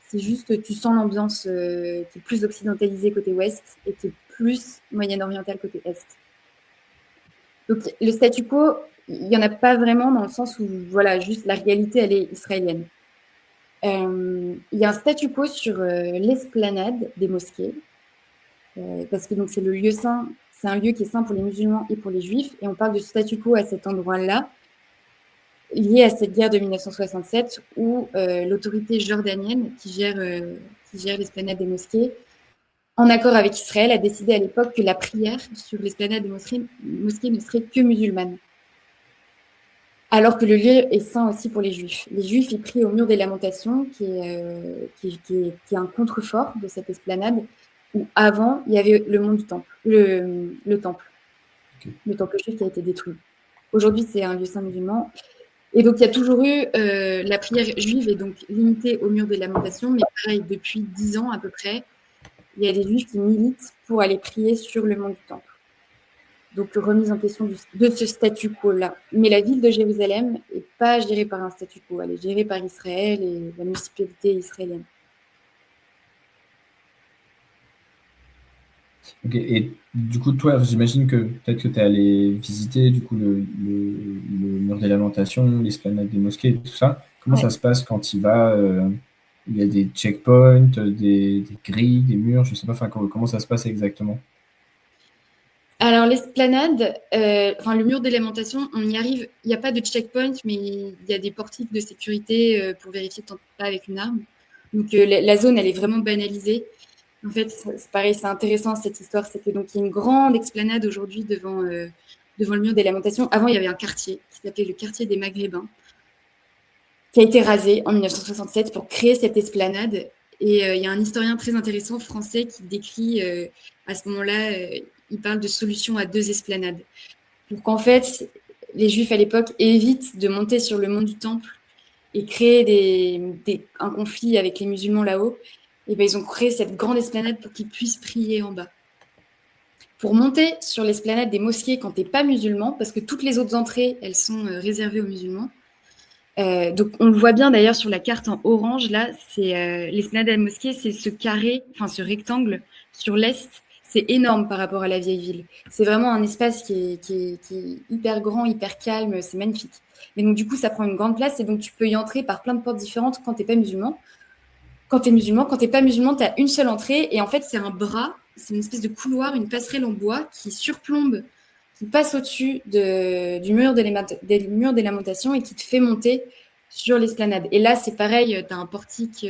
C'est juste, tu sens l'ambiance qui est plus occidentalisée côté ouest et qui est plus moyen-orientale côté est. Donc, le statu quo, il n'y en a pas vraiment dans le sens où, voilà, juste la réalité, elle est israélienne. Il y a un statu quo sur l'esplanade des mosquées, parce que donc c'est le lieu saint, c'est un lieu qui est saint pour les musulmans et pour les juifs, et on parle de statu quo à cet endroit-là, lié à cette guerre de 1967 où l'autorité jordanienne qui gère l'esplanade des mosquées, en accord avec Israël, a décidé à l'époque que la prière sur l'esplanade des mosquées ne serait que musulmane. Alors que le lieu est saint aussi pour les Juifs. Les Juifs, ils prient au mur des Lamentations, qui est un contrefort de cette esplanade, où avant, il y avait le mont du Temple, le temple. Okay. Le temple juif qui a été détruit. Aujourd'hui, c'est un lieu saint musulman. Et donc, il y a toujours eu la prière juive est donc limitée au mur des Lamentations, mais pareil, depuis 10 ans à peu près, il y a des Juifs qui militent pour aller prier sur le mont du Temple. Donc, remise en question de ce statu quo-là. Mais la ville de Jérusalem n'est pas gérée par un statu quo, elle est gérée par Israël et la municipalité israélienne. Ok, et du coup, toi, j'imagine que peut-être que tu es allé visiter du coup le mur des Lamentations, l'esplanade des mosquées et tout ça. Comment ça se passe quand il va il y a des checkpoints, des grilles, des murs, je ne sais pas, comment ça se passe exactement? Alors, l'esplanade, le mur des Lamentations, on y arrive, il n'y a pas de checkpoint, mais il y a des portiques de sécurité pour vérifier que tu n'entres pas avec une arme. Donc, la zone, elle est vraiment banalisée. En fait, c'est pareil, c'est intéressant cette histoire, c'est que donc il y a une grande explanade aujourd'hui devant le mur des Lamentations. Avant, il y avait un quartier qui s'appelait le quartier des Maghrébins, qui a été rasé en 1967 pour créer cette esplanade. Et il y a un historien très intéressant français qui décrit à ce moment-là, il parle de solution à 2 esplanades. Donc en fait, les Juifs à l'époque évitent de monter sur le mont du Temple et créer un conflit avec les musulmans là-haut. Et ben, ils ont créé cette grande esplanade pour qu'ils puissent prier en bas. Pour monter sur l'esplanade des mosquées quand tu n'es pas musulman, parce que toutes les autres entrées, elles sont réservées aux musulmans. Donc, on le voit bien d'ailleurs sur la carte en orange, là, c'est l'esplanade des mosquées, c'est ce carré, enfin ce rectangle sur l'est, c'est énorme par rapport à la vieille ville. C'est vraiment un espace qui est hyper grand, hyper calme, c'est magnifique. Mais donc, du coup, ça prend une grande place et donc tu peux y entrer par plein de portes différentes quand tu n'es pas musulman. Quand tu es musulman, quand tu n'es pas musulman, tu as une seule entrée et en fait, c'est un bras, c'est une espèce de couloir, une passerelle en bois qui surplombe, qui passe au-dessus du mur des murs des lamentations et qui te fait monter sur l'esplanade. Et là, c'est pareil, tu as un portique,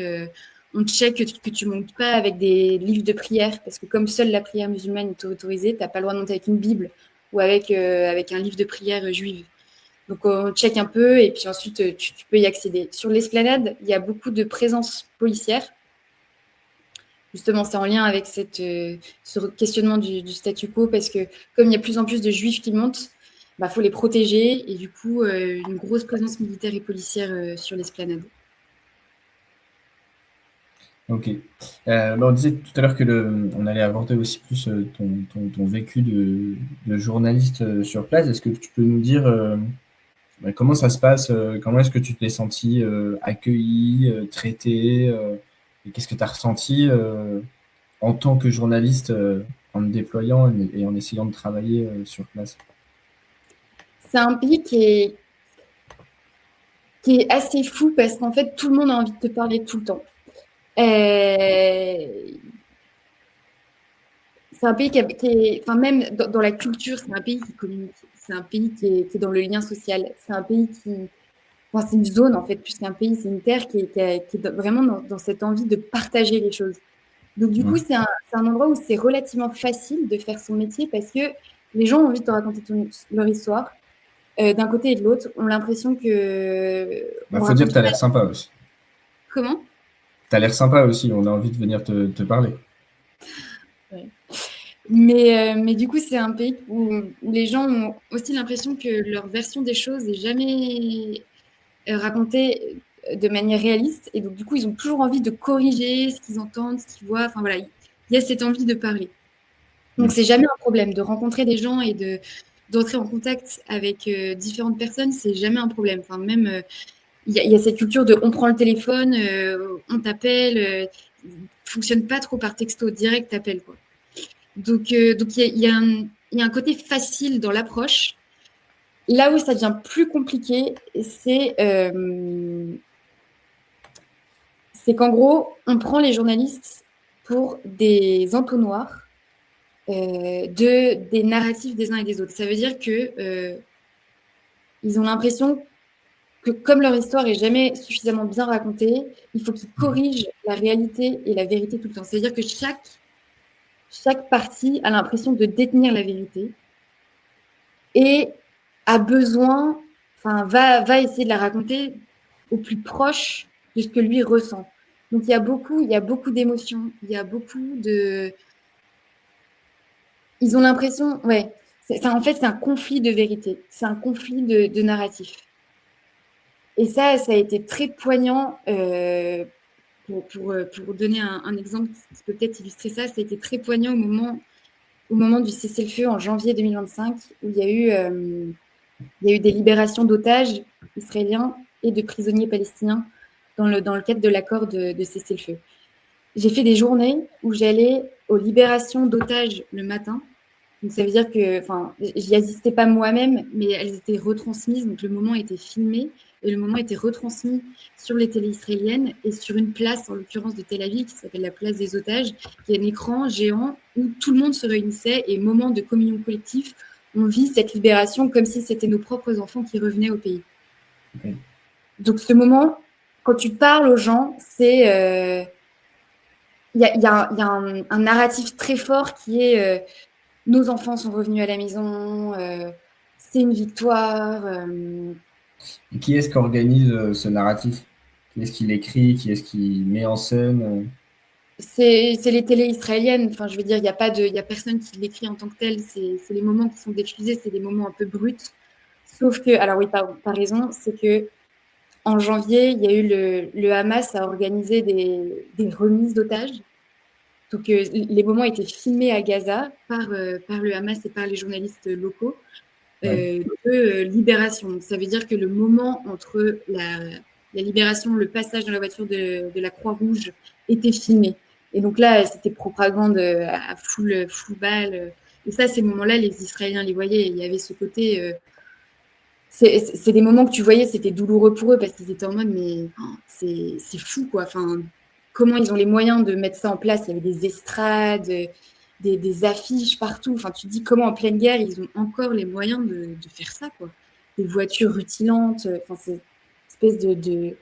on check que tu ne montes pas avec des livres de prière, parce que comme seule la prière musulmane est autorisée, tu n'as pas le droit de monter avec une Bible ou avec un livre de prière juive. Donc, on check un peu et puis ensuite, tu peux y accéder. Sur l'esplanade, il y a beaucoup de présence policière. Justement, c'est en lien avec ce questionnement du statu quo parce que comme il y a de plus en plus de juifs qui montent, bah, faut les protéger et du coup, une grosse présence militaire et policière sur l'esplanade. Ok. On disait tout à l'heure on allait aborder aussi plus ton vécu de journaliste sur place. Est-ce que tu peux nous dire comment ça se passe, comment est-ce que tu t'es senti accueilli, traité, et qu'est-ce que tu as ressenti en tant que journaliste en te déployant et en essayant de travailler sur place? C'est un pays qui est assez fou parce qu'en fait, tout le monde a envie de te parler tout le temps. C'est un pays enfin même dans la culture, c'est un pays qui communique. C'est un pays qui est dans le lien social. C'est un pays enfin, c'est une zone en fait, plus qu'un pays, c'est une terre qui est vraiment dans cette envie de partager les choses. Donc du coup, Ouais. c'est un endroit où c'est relativement facile de faire son métier parce que les gens ont envie de te raconter leur histoire. D'un côté et de l'autre, ont l'impression que on Faut dire raconte que tu as pas. l'air sympa aussi. Comment? Tu as l'air sympa aussi, on a envie de venir te parler. Ouais. Mais du coup, c'est un pays où les gens ont aussi l'impression que leur version des choses n'est jamais racontée de manière réaliste. Et donc, du coup, ils ont toujours envie de corriger ce qu'ils entendent, ce qu'ils voient. Enfin, voilà, il y a cette envie de parler. Donc, Mm. c'est jamais un problème de rencontrer des gens et d'entrer en contact avec différentes personnes. C'est jamais un problème. Enfin, même, il y a cette culture de on prend le téléphone, on t'appelle. Fonctionne pas trop par texto, direct t'appelle, quoi. Donc, il y a un côté facile dans l'approche. Là où ça devient plus compliqué, c'est qu'en gros, on prend les journalistes pour des entonnoirs des narratifs des uns et des autres. Ça veut dire que ils ont l'impression que comme leur histoire est jamais suffisamment bien racontée, il faut qu'ils corrigent la réalité et la vérité tout le temps. C'est-à-dire que chaque partie a l'impression de détenir la vérité et a besoin, enfin, va essayer de la raconter au plus proche de ce que lui ressent. Donc, il y a beaucoup d'émotions, il y a beaucoup de. Ils ont l'impression, ouais, en fait, c'est un conflit de vérité, c'est un conflit de narratif. Et ça a été très poignant. Pour donner un exemple qui peut peut-être illustrer ça, ça a été très poignant au moment du cessez-le-feu en janvier 2025, où il y a eu des libérations d'otages israéliens et de prisonniers palestiniens dans le cadre de l'accord de cessez-le-feu. J'ai fait des journées où j'allais aux libérations d'otages le matin. Donc ça veut dire que, enfin, j'y assistais pas moi-même, mais elles étaient retransmises. Donc le moment était filmé et le moment était retransmis sur les télés israéliennes et sur une place, en l'occurrence de Tel Aviv, qui s'appelle la place des otages, qui est un écran géant où tout le monde se réunissait et moment de communion collective, on vit cette libération comme si c'était nos propres enfants qui revenaient au pays. Okay. Donc ce moment, quand tu parles aux gens, c'est il y a un narratif très fort qui est nos enfants sont revenus à la maison, c'est une victoire. Et qui est-ce qui organise ce narratif? Qui est-ce qui l'écrit? Qui est-ce qui met en scène? C'est les télés israéliennes. Enfin, je veux dire, il y a personne qui l'écrit en tant que tel. C'est les moments qui sont diffusés, c'est des moments un peu bruts. Sauf que, alors oui, t'as raison, c'est que en janvier, il y a eu le Hamas a organisé des remises d'otages. Donc, les moments étaient filmés à Gaza par le Hamas et par les journalistes locaux de libération. Donc, ça veut dire que le moment entre la libération, le passage dans la voiture de la Croix-Rouge était filmé. Et donc là, c'était propagande à full balle. Et ça, ces moments-là, les Israéliens les voyaient. Il y avait ce côté... c'est des moments que tu voyais, c'était douloureux pour eux parce qu'ils étaient en mode, mais c'est fou, quoi. Enfin, comment ils ont les moyens de mettre ça en place? Il y avait des estrades, des affiches partout. Enfin, tu te dis comment en pleine guerre, ils ont encore les moyens de faire ça, quoi. Des voitures rutilantes. Enfin, c'est une espèce de...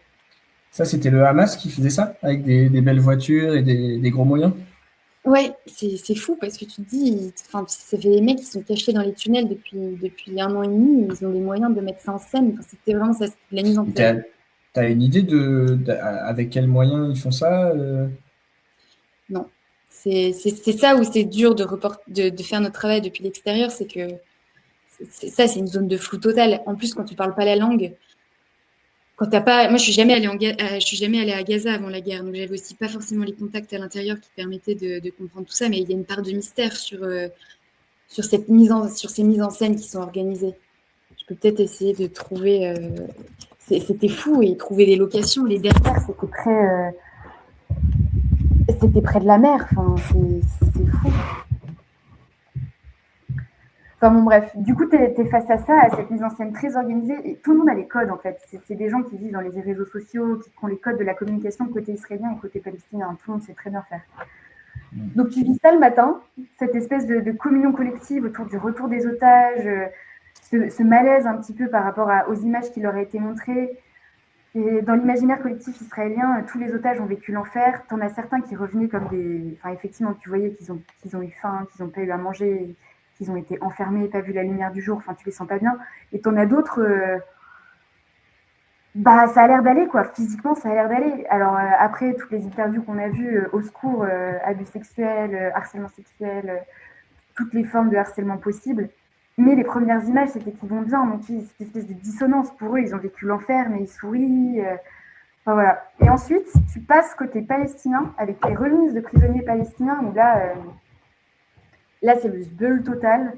Ça, c'était le Hamas qui faisait ça, avec des belles voitures et des gros moyens? Ouais, c'est fou parce que tu te dis, enfin, ça fait des mecs qui sont cachés dans les tunnels depuis 1 an et demi, ils ont les moyens de mettre ça en scène. Enfin, c'était vraiment ça, c'était de la mise en Et scène. t'as une idée avec quels moyens ils font ça? Non, c'est ça où c'est dur de faire notre travail depuis l'extérieur, c'est que ça, c'est une zone de flou total. En plus, quand tu parles pas la langue, quand t'as pas, moi, je suis jamais allée je suis jamais allée à Gaza avant la guerre, donc j'avais aussi pas forcément les contacts à l'intérieur qui permettaient de comprendre tout ça, mais il y a une part de mystère sur ces mises en scène qui sont organisées. Je peux peut-être essayer de trouver. C'était fou et trouver des locations. Les dernières, c'était près de la mer. Enfin, c'est fou. Enfin bon, bref. Du coup, tu es face à ça, à cette mise en scène très organisée. Et tout le monde a les codes, en fait. C'est des gens qui vivent dans les réseaux sociaux, qui ont les codes de la communication côté israélien et côté palestinien. Tout le monde sait très bien faire. Donc, tu vis ça le matin, cette espèce de communion collective autour du retour des otages, ce malaise un petit peu par rapport aux images qui leur ont été montrées. Et dans l'imaginaire collectif israélien, tous les otages ont vécu l'enfer. T'en as certains qui revenaient comme des... Enfin, effectivement, tu voyais qu'ils ont eu faim, qu'ils n'ont pas eu à manger, qu'ils ont été enfermés, pas vu la lumière du jour. Enfin, tu les sens pas bien. Et t'en as d'autres... Bah, ça a l'air d'aller, quoi. Physiquement, ça a l'air d'aller. Alors, après, toutes les interviews qu'on a vues, au secours, abus sexuels, harcèlement sexuel, toutes les formes de harcèlement possibles. Mais les premières images, c'était qu'ils vont bien. Donc, cette espèce de dissonance. Pour eux, ils ont vécu l'enfer, mais ils sourient. Enfin, voilà. Et ensuite, tu passes côté palestinien, avec les remises de prisonniers palestiniens. Et là c'est le zbeul total.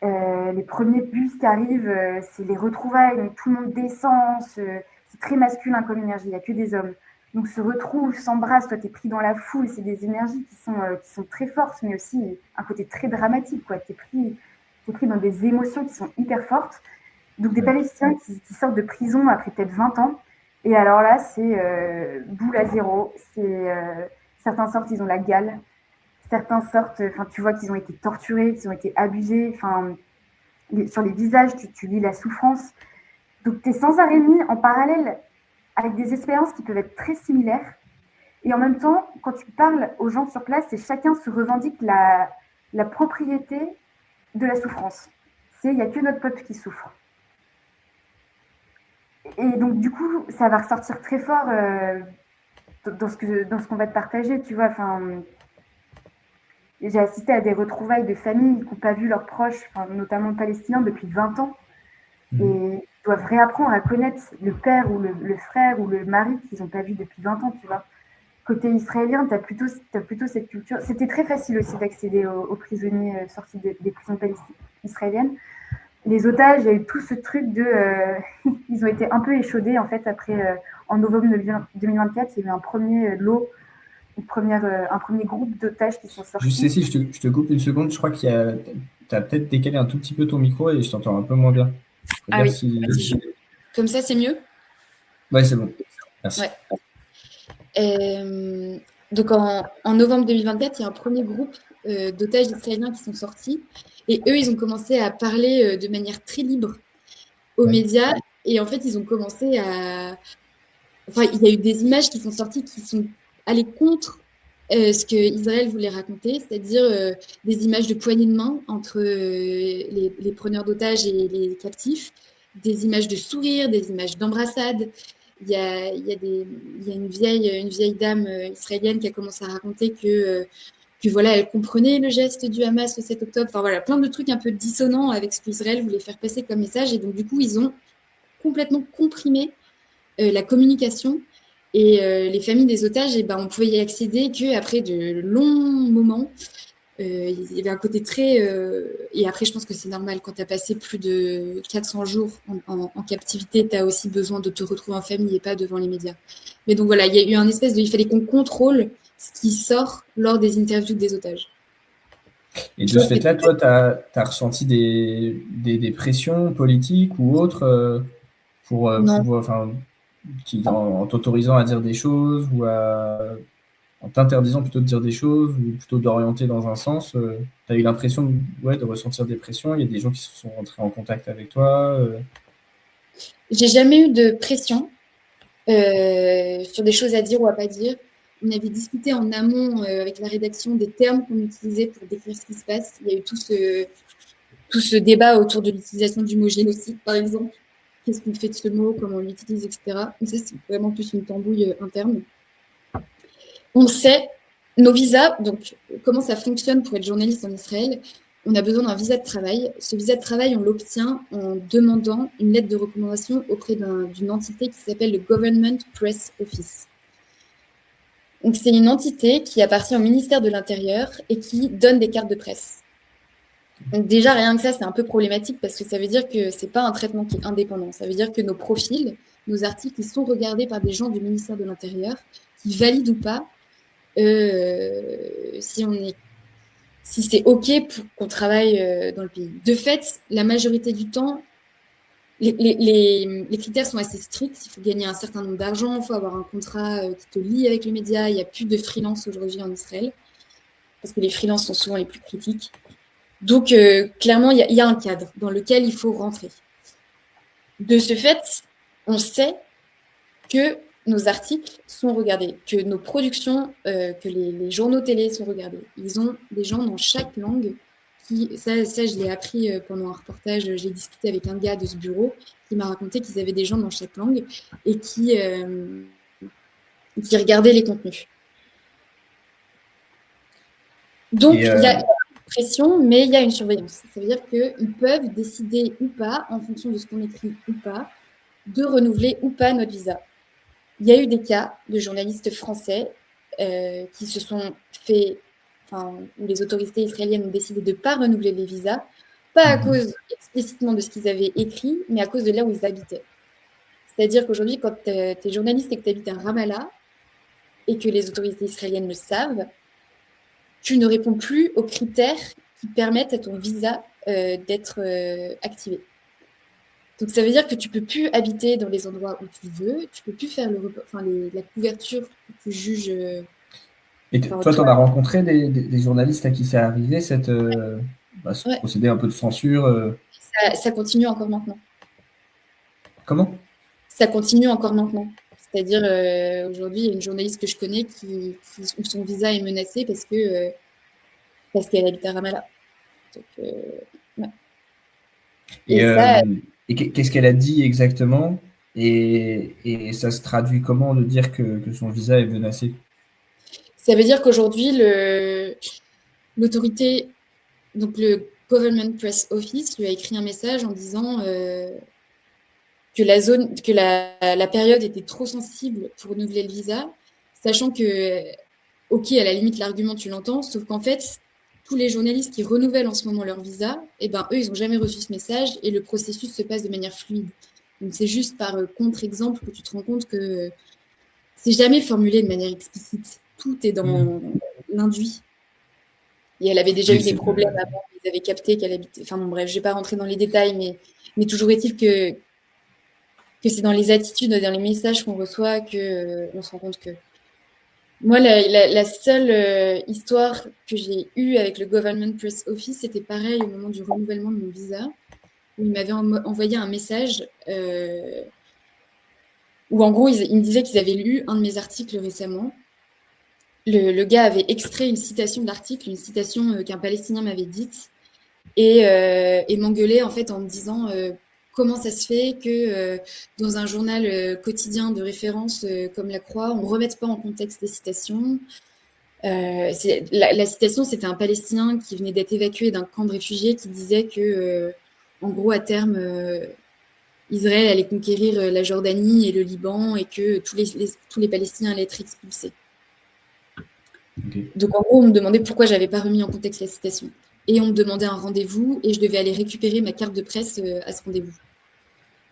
Les premiers bus qui arrivent, c'est les retrouvailles. Donc, tout le monde descend. C'est très masculin comme énergie. Il n'y a que des hommes. Donc, se retrouvent, s'embrassent. Toi, tu es pris dans la foule. C'est des énergies qui sont très fortes, mais aussi un côté très dramatique, quoi. Tu es pris dans des émotions qui sont hyper fortes. Donc, des Palestiniens qui sortent de prison après peut-être 20 ans. Et alors là, c'est boule à zéro. Certains sortent, ils ont la gale. Certains sortent, tu vois qu'ils ont été torturés, qu'ils ont été abusés. Sur les visages, tu lis la souffrance. Donc, tu es sans arrêt mis en parallèle avec des expériences qui peuvent être très similaires. Et en même temps, quand tu parles aux gens sur place, c'est chacun se revendique la propriété de la souffrance. Il n'y a que notre peuple qui souffre. Et donc, du coup, ça va ressortir très fort dans ce qu'on va te partager, tu vois. J'ai assisté à des retrouvailles de familles qui n'ont pas vu leurs proches, notamment palestiniens, depuis 20 ans. Et ils doivent réapprendre à connaître le père ou le frère ou le mari qu'ils n'ont pas vu depuis 20 ans, tu vois. Côté israélien, tu as plutôt cette culture. C'était très facile aussi d'accéder aux prisonniers sortis des prisons israéliennes. Les otages, il y a eu tout ce truc ils ont été un peu échaudés, en fait, après, en novembre 2024, il y a eu un premier lot, un premier groupe d'otages qui sont sortis. Juste, Cécile, je te coupe une seconde. Je crois tu as peut-être décalé un tout petit peu ton micro et je t'entends un peu moins bien. Ah oui. Comme ça, c'est mieux? Ouais, c'est bon. Merci. Ouais. Donc, en novembre 2024, il y a un premier groupe d'otages israéliens qui sont sortis. Et eux, ils ont commencé à parler de manière très libre aux médias. Et en fait, ils ont commencé à... Enfin, il y a eu des images qui sont sorties qui sont allées contre ce que Israël voulait raconter, c'est-à-dire des images de poignées de main entre les preneurs d'otages et les captifs, des images de sourires, des images d'embrassades. Il y a une vieille dame israélienne qui a commencé à raconter que voilà, elle comprenait le geste du Hamas le 7 octobre. Enfin voilà, plein de trucs un peu dissonants avec ce qu'Israël voulait faire passer comme message. Et donc, du coup, ils ont complètement comprimé la communication. Et les familles des otages, on pouvait y accéder qu'après de longs moments. Il y avait un côté très... et après, je pense que c'est normal. Quand tu as passé plus de 400 jours en captivité, tu as aussi besoin de te retrouver en famille et pas devant les médias. Mais donc voilà, il y a eu un espèce de... Il fallait qu'on contrôle ce qui sort lors des interviews des otages. Et de ce fait-là, toi, tu as ressenti des pressions politiques ou autres pour Non. pouvoir, enfin, en t'autorisant à dire des choses ou en t'interdisant plutôt de dire des choses ou plutôt d'orienter dans un sens, tu as eu l'impression de ressentir des pressions? Il y a des gens qui se sont rentrés en contact avec toi? J'ai jamais eu de pression sur des choses à dire ou à pas dire. On avait discuté en amont avec la rédaction des termes qu'on utilisait pour décrire ce qui se passe. Il y a eu tout ce débat autour de l'utilisation du mot génocide, par exemple. Qu'est-ce qu'on fait de ce mot, comment on l'utilise, etc. Mais ça, c'est vraiment plus une tambouille interne. On sait, nos visas, donc comment ça fonctionne pour être journaliste en Israël. On a besoin d'un visa de travail. Ce visa de travail, on l'obtient en demandant une lettre de recommandation auprès d'une entité qui s'appelle le Government Press Office. Donc, c'est une entité qui appartient au ministère de l'Intérieur et qui donne des cartes de presse. Donc, déjà, rien que ça, c'est un peu problématique parce que ça veut dire que ce n'est pas un traitement qui est indépendant. Ça veut dire que nos profils, nos articles, ils sont regardés par des gens du ministère de l'Intérieur qui valident ou pas si c'est OK pour qu'on travaille dans le pays. De fait, la majorité du temps, les critères sont assez stricts. Il faut gagner un certain nombre d'argent, il faut avoir un contrat qui te lie avec les médias. Il n'y a plus de freelance aujourd'hui en Israël parce que les freelances sont souvent les plus critiques. Donc, clairement, il y a un cadre dans lequel il faut rentrer. De ce fait, on sait que nos articles sont regardés, que nos productions, que les journaux télé sont regardés. Ils ont des gens dans chaque langue. Ça, je l'ai appris pendant un reportage. J'ai discuté avec un gars de ce bureau qui m'a raconté qu'ils avaient des gens dans chaque langue et qui regardaient les contenus. Donc, il y a une pression, mais il y a une surveillance. Ça veut dire qu'ils peuvent décider ou pas, en fonction de ce qu'on écrit ou pas, de renouveler ou pas notre visa. Il y a eu des cas de journalistes français qui se sont fait, où les autorités israéliennes ont décidé de ne pas renouveler les visas, pas à cause explicitement de ce qu'ils avaient écrit, mais à cause de là où ils habitaient. C'est-à-dire qu'aujourd'hui, quand tu es journaliste et que tu habites à Ramallah, et que les autorités israéliennes le savent, tu ne réponds plus aux critères qui permettent à ton visa d'être activé. Donc, ça veut dire que tu ne peux plus habiter dans les endroits où tu veux, tu ne peux plus faire la couverture que tu juges. Et toi, tu en as rencontré des journalistes à qui c'est arrivé, ce procédé un peu de censure Ça continue encore maintenant. Comment? Ça continue encore maintenant. C'est-à-dire, aujourd'hui, il y a une journaliste que je connais où son visa est menacé parce qu'elle habite à Ramallah. Donc, ouais. Et qu'est-ce qu'elle a dit exactement? Et ça se traduit comment de dire que son visa est menacé? Ça veut dire qu'aujourd'hui, l'autorité, donc le Government Press Office, lui a écrit un message en disant que la période était trop sensible pour renouveler le visa, sachant que, OK, à la limite, l'argument, tu l'entends, sauf qu'en fait, tous les journalistes qui renouvellent en ce moment leur visa, eux, ils n'ont jamais reçu ce message et le processus se passe de manière fluide. Donc, c'est juste par contre-exemple que tu te rends compte que c'est jamais formulé de manière explicite. Tout est dans l'induit. Et elle avait déjà eu des problèmes avant. Ils avaient capté qu'elle habitait. Enfin, bon, bref, je ne vais pas rentrer dans les détails, mais toujours est-il que c'est dans les attitudes, dans les messages qu'on reçoit qu'on se rend compte que. Moi, la seule histoire que j'ai eue avec le Government Press Office, c'était pareil au moment du renouvellement de mon visa, où ils m'avaient envoyé un message où, en gros, ils me disaient qu'ils avaient lu un de mes articles récemment. Le gars avait extrait une citation de l'article, une citation qu'un Palestinien m'avait dite, et m'engueulait en fait en me disant comment ça se fait que dans un journal quotidien de référence comme La Croix, on ne remette pas en contexte les citations. La citation, c'était un Palestinien qui venait d'être évacué d'un camp de réfugiés qui disait que, en gros, à terme, Israël allait conquérir la Jordanie et le Liban et que tous les Palestiniens allaient être expulsés. Okay. Donc, en gros, on me demandait pourquoi je n'avais pas remis en contexte la citation. Et on me demandait un rendez-vous et je devais aller récupérer ma carte de presse à ce rendez-vous.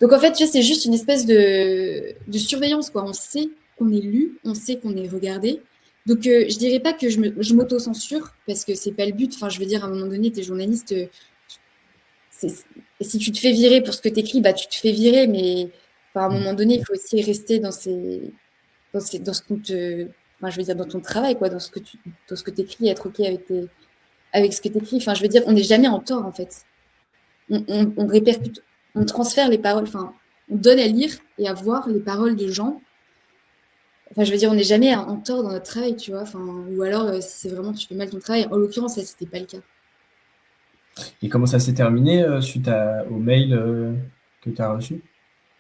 Donc, en fait, tu sais, c'est juste une espèce de surveillance, quoi. On sait qu'on est lu, on sait qu'on est regardé. Donc, je dirais pas que je m'auto-censure, parce que c'est pas le but. Enfin, je veux dire, à un moment donné, tu es journaliste, si tu te fais virer pour ce que tu écris, bah, tu te fais virer, mais enfin, à un moment donné, il faut aussi rester dans ce qu'on te, enfin, je veux dire, dans ton travail, quoi, dans ce que tu écris, être OK avec ce que tu écris. Enfin, je veux dire, on n'est jamais en tort, en fait. On répercute, on transfère les paroles, enfin, on donne à lire et à voir les paroles de gens. Enfin, je veux dire, on n'est jamais en tort dans notre travail, tu vois. Enfin, ou alors, si c'est vraiment tu fais mal ton travail. En l'occurrence, ça, c'était pas le cas. Et comment ça s'est terminé suite au mail que tu as reçu?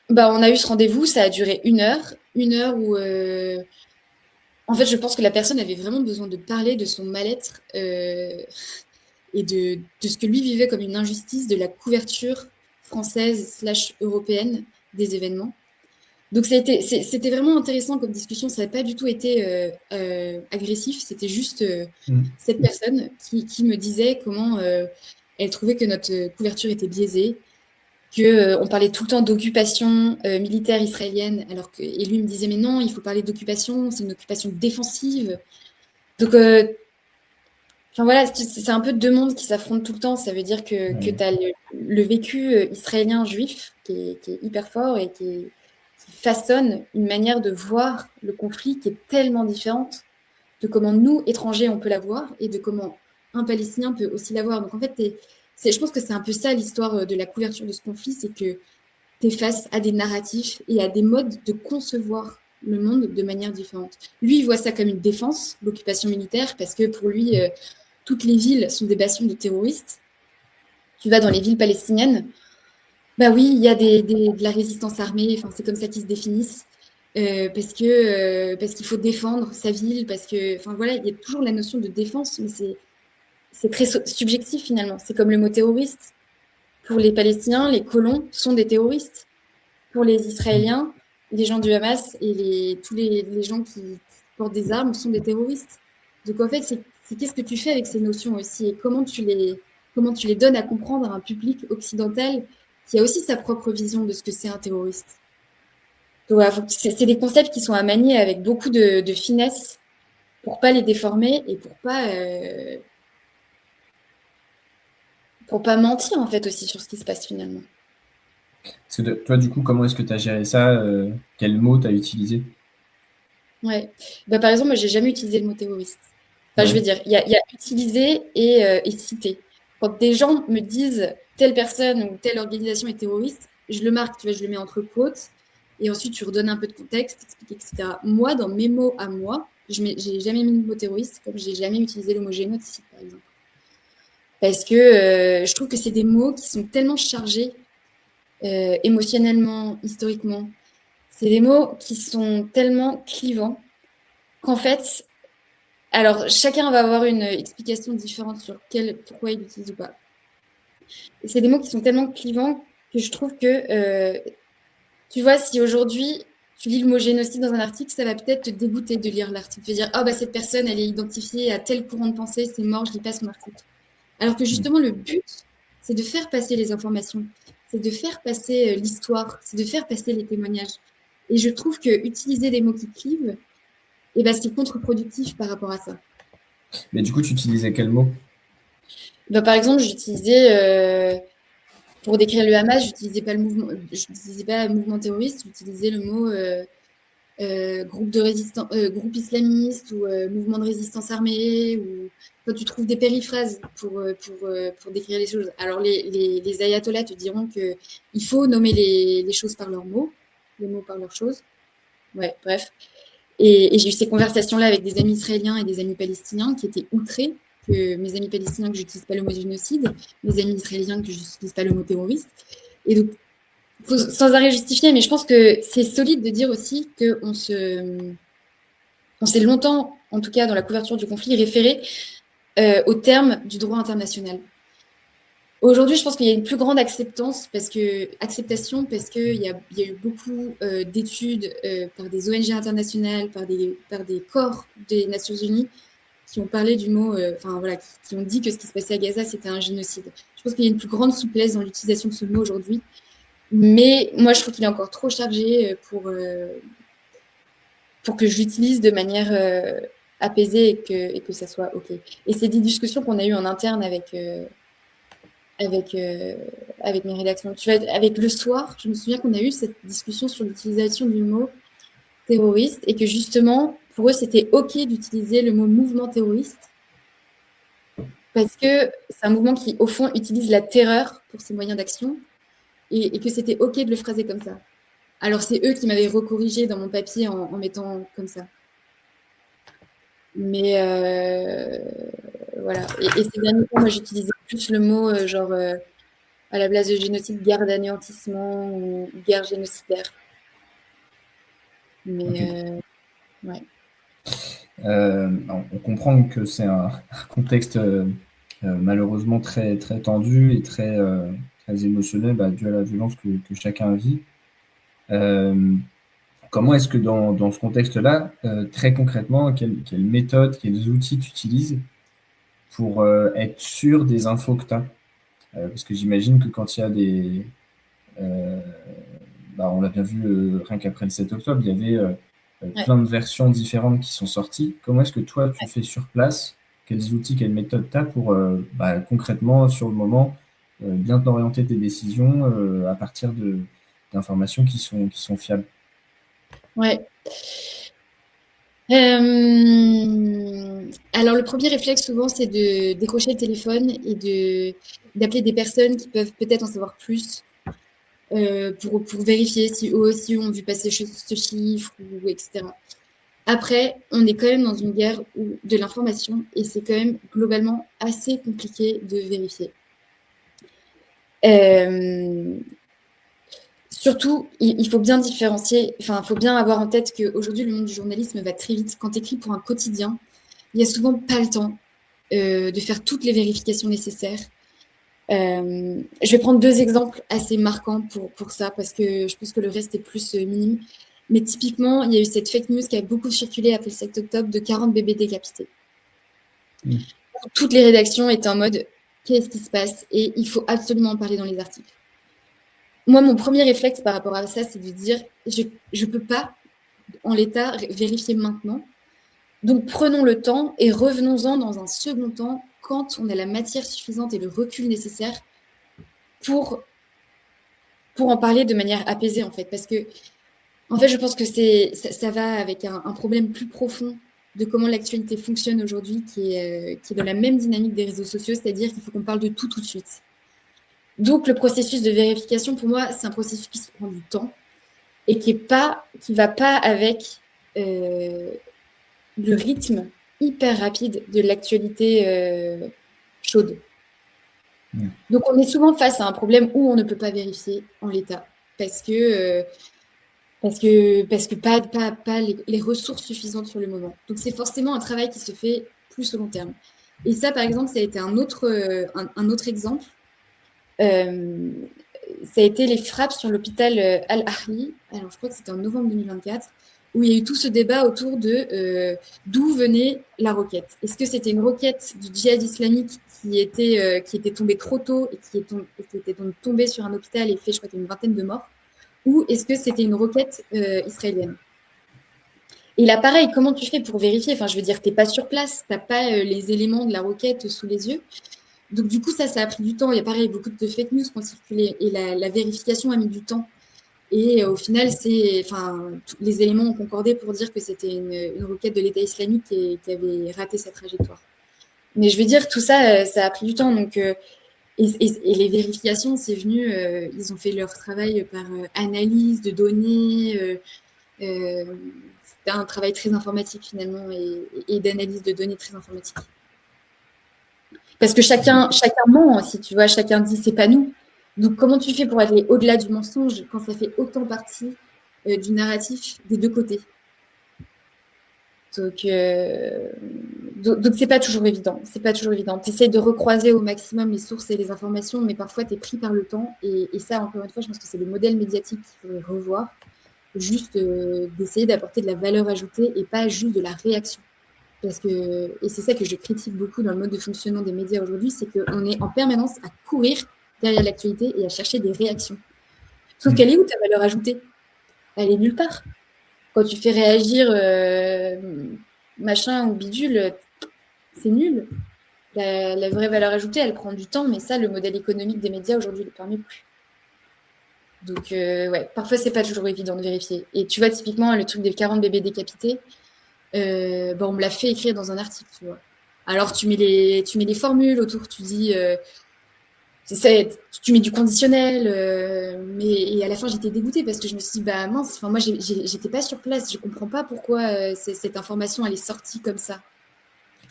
Bah, on a eu ce rendez-vous, ça a duré 1 heure. 1 heure où, en fait, je pense que la personne avait vraiment besoin de parler de son mal-être et de ce que lui vivait comme une injustice de la couverture française/européenne des événements. Donc c'était vraiment intéressant comme discussion, ça n'a pas du tout été agressif, c'était juste cette personne qui me disait comment elle trouvait que notre couverture était biaisée, qu'on parlait tout le temps d'occupation militaire israélienne, et lui me disait mais non, il faut parler d'occupation, c'est une occupation défensive. Donc, enfin voilà, c'est un peu deux mondes qui s'affrontent tout le temps. Ça veut dire que tu as le vécu israélien juif qui est hyper fort et qui façonne une manière de voir le conflit qui est tellement différente de comment nous, étrangers, on peut la voir et de comment un Palestinien peut aussi la voir. Donc en fait, je pense que c'est un peu ça l'histoire de la couverture de ce conflit, c'est que tu es face à des narratifs et à des modes de concevoir le monde de manière différente. Lui, il voit ça comme une défense, l'occupation militaire, parce que pour lui, toutes les villes sont des bastions de terroristes. Tu vas dans les villes palestiniennes, bah oui, il y a de la résistance armée, enfin, c'est comme ça qu'ils se définissent, parce qu'il faut défendre sa ville, parce que, enfin voilà, il y a toujours la notion de défense, mais c'est très subjectif finalement. C'est comme le mot terroriste. Pour les Palestiniens, les colons sont des terroristes. Pour les Israéliens, les gens du Hamas et tous les gens qui portent des armes sont des terroristes. Donc en fait, c'est qu'est-ce que tu fais avec ces notions aussi et comment tu les donnes à comprendre à un public occidental qui a aussi sa propre vision de ce que c'est un terroriste. Donc voilà, c'est des concepts qui sont à manier avec beaucoup de finesse pour pas les déformer et pour pas mentir en fait aussi sur ce qui se passe finalement. Parce que toi, du coup, comment est-ce que tu as géré ça quel mot tu as utilisé? Ouais. Bah, par exemple, moi, j'ai jamais utilisé le mot terroriste. Enfin, je Ouais. veux dire, il y a utiliser et citer. Quand des gens me disent telle personne ou telle organisation est terroriste, je le marque, tu vois, je le mets entre quotes, et ensuite tu redonnes un peu de contexte, expliques, etc. Moi, dans mes mots à moi, j'ai jamais mis le mot terroriste, comme j'ai jamais utilisé le mot génocide, par exemple. Parce que je trouve que c'est des mots qui sont tellement chargés émotionnellement, historiquement. C'est des mots qui sont tellement clivants qu'en fait, alors chacun va avoir une explication différente sur pourquoi il l'utilise ou pas. Et c'est des mots qui sont tellement clivants que je trouve que, tu vois, si aujourd'hui tu lis le mot génocide dans un article, ça va peut-être te dégoûter de lire l'article. Tu vas dire, oh bah cette personne, elle est identifiée à tel courant de pensée, c'est mort, je lis pas son article. Alors que justement, le but, c'est de faire passer les informations, c'est de faire passer l'histoire, c'est de faire passer les témoignages. Et je trouve que utiliser des mots qui clivent, eh ben, c'est contre-productif par rapport à ça. Mais du coup, tu utilisais quel mot? Ben, par exemple, j'utilisais, pour décrire le Hamas, j'utilisais pas le mouvement terroriste, j'utilisais le mot groupe islamiste ou mouvement de résistance armée, ou quand tu trouves des périphrases pour décrire les choses. Alors les ayatollahs te diront qu'il faut nommer les choses par leurs mots, les mots par leurs choses. Ouais, bref. Et j'ai eu ces conversations-là avec des amis israéliens et des amis palestiniens qui étaient outrés que mes amis palestiniens que je n'utilise pas le mot génocide, mes amis israéliens que je n'utilise pas le mot terroriste. Et donc, faut sans arrêt justifier, mais je pense que c'est solide de dire aussi qu'on s'est longtemps, en tout cas dans la couverture du conflit, référé aux termes du droit international. Aujourd'hui, je pense qu'il y a une plus grande acceptation parce qu'il y a eu beaucoup d'études par des ONG internationales, par des corps des Nations Unies qui ont parlé du mot, qui ont dit que ce qui se passait à Gaza, c'était un génocide. Je pense qu'il y a une plus grande souplesse dans l'utilisation de ce mot aujourd'hui, mais moi, je trouve qu'il est encore trop chargé pour que je l'utilise de manière apaisé et que ça soit OK. Et c'est des discussions qu'on a eues en interne avec mes rédactions. Tu vois, avec Le Soir, je me souviens qu'on a eu cette discussion sur l'utilisation du mot terroriste et que justement, pour eux, c'était OK d'utiliser le mot mouvement terroriste parce que c'est un mouvement qui, au fond, utilise la terreur pour ses moyens d'action et que c'était OK de le phraser comme ça. Alors, c'est eux qui m'avaient recorrigé dans mon papier en mettant comme ça. Mais voilà. Et ces derniers temps, moi, j'utilisais plus le mot genre à la place de génocide, guerre d'anéantissement ou guerre génocidaire. Mais ouais. On comprend que c'est un contexte malheureusement très, très tendu et très, très émotionnel dû à la violence que chacun vit. Comment est-ce que dans ce contexte-là, très concrètement, quelles méthodes, quels outils tu utilises pour être sûr des infos que tu as? Parce que j'imagine que quand il y a des... on l'a bien vu rien qu'après le 7 octobre, il y avait plein de versions différentes qui sont sorties. Comment est-ce que toi, tu fais sur place? Quels outils, quelles méthodes tu as pour concrètement, sur le moment, bien t'orienter tes décisions à partir d'informations qui sont fiables? Ouais. Alors, le premier réflexe, souvent, c'est de décrocher le téléphone et d'appeler des personnes qui peuvent peut-être en savoir plus pour vérifier si eux aussi ont vu passer ce chiffre, etc. Après, on est quand même dans une guerre de l'information et c'est quand même globalement assez compliqué de vérifier. Surtout, il faut bien différencier, il faut bien avoir en tête qu'aujourd'hui, le monde du journalisme va très vite. Quand tu écris pour un quotidien, il n'y a souvent pas le temps de faire toutes les vérifications nécessaires. Je vais prendre 2 exemples assez marquants pour ça, parce que je pense que le reste est plus minime. Mais typiquement, il y a eu cette fake news qui a beaucoup circulé après le 7 octobre de 40 bébés décapités. Toutes les rédactions étaient en mode « qu'est-ce qui se passe ?» Et il faut absolument en parler dans les articles. Moi, mon premier réflexe par rapport à ça, c'est de dire « je ne peux pas, en l'état, vérifier maintenant. Donc, prenons le temps et revenons-en dans un second temps quand on a la matière suffisante et le recul nécessaire pour en parler de manière apaisée, en fait. Parce que, en fait, je pense que ça va avec un problème plus profond de comment l'actualité fonctionne aujourd'hui, qui est dans la même dynamique des réseaux sociaux, c'est-à-dire qu'il faut qu'on parle de tout de suite. Donc, le processus de vérification, pour moi, c'est un processus qui se prend du temps et qui va pas avec le rythme hyper rapide de l'actualité chaude. Donc, on est souvent face à un problème où on ne peut pas vérifier en l'état parce que pas les ressources suffisantes sur le moment. Donc, c'est forcément un travail qui se fait plus au long terme. Et ça, par exemple, ça a été un autre exemple. Ça a été les frappes sur l'hôpital Al-Ahli. Alors, je crois que c'était en novembre 2024, où il y a eu tout ce débat autour de d'où venait la roquette. Est-ce que c'était une roquette du djihad islamique qui était tombée trop tôt et qui était donc tombée sur un hôpital et fait, je crois, une 20aine de morts, ou est-ce que c'était une roquette israélienne? Et là, pareil, comment tu fais pour vérifier? Enfin, je veux dire, tu n'es pas sur place, tu n'as pas les éléments de la roquette sous les yeux. Donc, du coup, ça a pris du temps. Il y a pareil, beaucoup de fake news qui ont circulé et la vérification a mis du temps. Et au final, les éléments ont concordé pour dire que c'était une roquette de l'État islamique qui avait raté sa trajectoire. Mais je veux dire, tout ça, ça a pris du temps. Donc, et les vérifications, c'est venu, ils ont fait leur travail par analyse de données. C'était un travail très informatique finalement et d'analyse de données très informatique. Parce que chacun ment aussi, tu vois, chacun dit c'est pas nous. Donc comment tu fais pour aller au-delà du mensonge quand ça fait autant partie du narratif des deux côtés? Donc c'est pas toujours évident. C'est pas toujours évident. Tu essaies de recroiser au maximum les sources et les informations, mais parfois tu es pris par le temps. Et ça, encore une fois, je pense que c'est le modèle médiatique qu'il faudrait revoir. Juste d'essayer d'apporter de la valeur ajoutée et pas juste de la réaction. Et c'est ça que je critique beaucoup dans le mode de fonctionnement des médias aujourd'hui, c'est qu'on est en permanence à courir derrière l'actualité et à chercher des réactions. Sauf qu'elle est où ta valeur ajoutée? Elle est nulle part. Quand tu fais réagir machin ou bidule, c'est nul. La vraie valeur ajoutée, elle prend du temps, mais ça, le modèle économique des médias aujourd'hui ne le permet plus. Donc, ouais, parfois, c'est pas toujours évident de vérifier. Et tu vois, typiquement, le truc des 40 bébés décapités, on me l'a fait écrire dans un article, tu vois. Alors, tu mets les formules autour, tu dis, tu mets du conditionnel, et à la fin, j'étais dégoûtée parce que je me suis dit, bah mince, enfin, moi, j'étais pas sur place, je comprends pas pourquoi cette information, elle est sortie comme ça.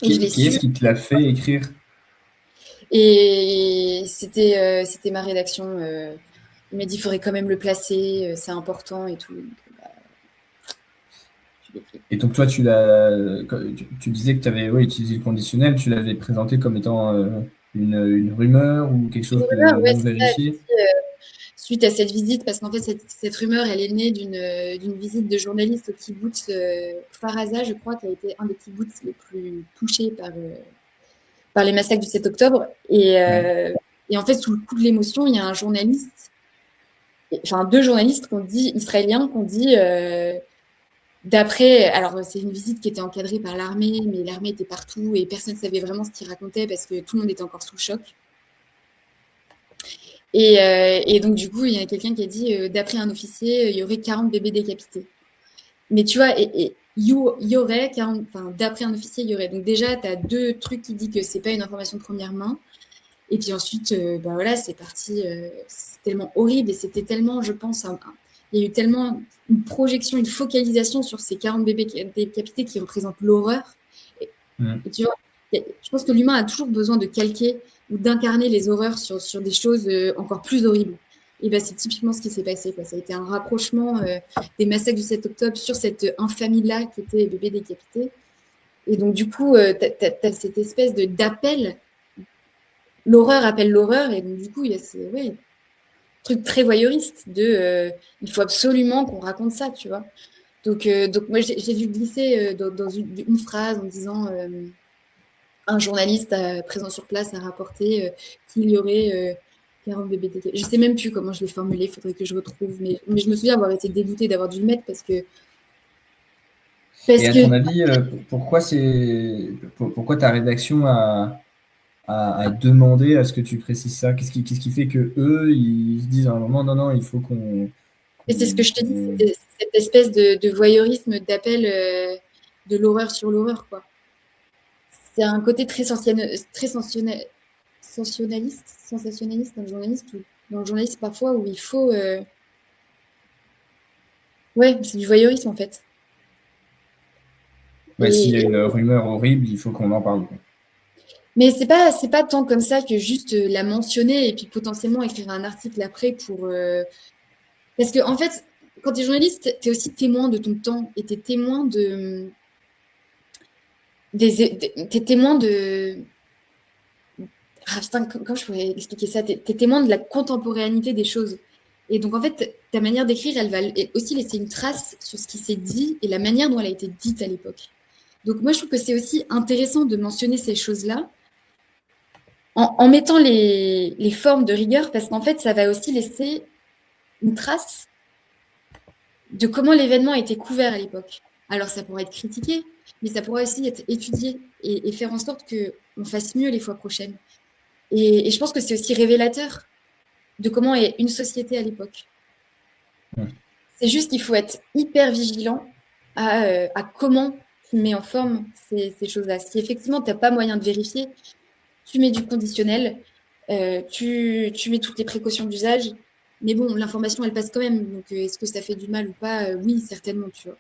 Et je l'ai Qui su. est-ce qui te l'a fait écrire? Et c'était ma rédaction. Il m'a dit, il faudrait quand même le placer, c'est important et tout. Donc, bah, je l'ai fait. Et donc toi, tu disais que tu avais utilisé le conditionnel, tu l'avais présenté comme étant une rumeur ou quelque chose de Ouais, non c'est ça. J'ai vérifié. dit, suite à cette visite, parce qu'en fait, cette rumeur, elle est née d'une visite de journalistes au kibbutz Faraza, je crois, qui a été un des kibbutz les plus touchés par les massacres du 7 octobre. Ouais. Et en fait, sous le coup de l'émotion, il y a un journaliste, enfin deux journalistes israéliens, qui ont dit, d'après, alors c'est une visite qui était encadrée par l'armée, mais l'armée était partout et personne ne savait vraiment ce qu'ils racontaient parce que tout le monde était encore sous le choc. Et donc, du coup, il y a quelqu'un qui a dit, d'après un officier, il y aurait 40 bébés décapités. Mais tu vois, il y aurait 40, enfin, d'après un officier, il y aurait. Donc déjà, tu as deux trucs qui disent que c'est pas une information de première main. Et puis ensuite, bah voilà, c'est parti. C'est tellement horrible et c'était tellement, je pense, il y a eu tellement une projection, une focalisation sur ces 40 bébés décapités qui représentent l'horreur. Et, Mm. et tu vois, je pense que l'humain a toujours besoin de calquer ou d'incarner les horreurs sur des choses encore plus horribles. Et ben, c'est typiquement ce qui s'est passé, quoi. Ça a été un rapprochement des massacres du 7 octobre sur cette infamie-là qui était bébé décapité. Et donc, du coup, tu as cette espèce d'appel. L'horreur appelle l'horreur. Et donc, du coup, il y a ce truc très voyeuriste il faut absolument qu'on raconte ça, tu vois. Donc moi, j'ai vu glisser dans une phrase en disant un journaliste présent sur place a rapporté qu'il y aurait 40 BBTT. Je ne sais même plus comment je l'ai formulé, il faudrait que je retrouve. Mais je me souviens avoir été dégoûtée d'avoir dû le mettre parce que. Et Parce à que ton avis, pourquoi ta rédaction a demandé à ce que tu précises ça? Qu'est-ce qui fait que eux, ils se disent à un moment, non, non, il faut et c'est ce que je te dis, qu'on- c'était cette espèce de voyeurisme, d'appel de l'horreur sur l'horreur, quoi. C'est un côté très sensationnaliste dans le journaliste parfois où il faut. Ouais, c'est du voyeurisme en fait. Ouais, s'il y a Et, une rumeur horrible, il faut qu'on en parle, quoi. mais c'est pas tant comme ça que juste la mentionner et puis potentiellement écrire un article après pour. Parce que en fait, quand tu es journaliste, tu es aussi témoin de ton temps et tu es témoin de. T'es témoin de. Ah putain, comment je pourrais expliquer ça? T'es témoin de la contemporanéité des choses. Et donc, en fait, ta manière d'écrire, elle va aussi laisser une trace sur ce qui s'est dit et la manière dont elle a été dite à l'époque. Donc, moi, je trouve que c'est aussi intéressant de mentionner ces choses-là en mettant les formes de rigueur parce qu'en fait, ça va aussi laisser une trace de comment l'événement a été couvert à l'époque. Alors, ça pourrait être critiqué, mais ça pourrait aussi être étudié et faire en sorte qu'on fasse mieux les fois prochaines. Et je pense que c'est aussi révélateur de comment est une société à l'époque. Ouais. C'est juste qu'il faut être hyper vigilant à comment tu mets en forme ces choses-là. Si effectivement, tu n'as pas moyen de vérifier, tu mets du conditionnel, tu mets toutes les précautions d'usage, mais bon, l'information, elle passe quand même. Donc, est-ce que ça fait du mal ou pas? Oui, certainement, tu vois.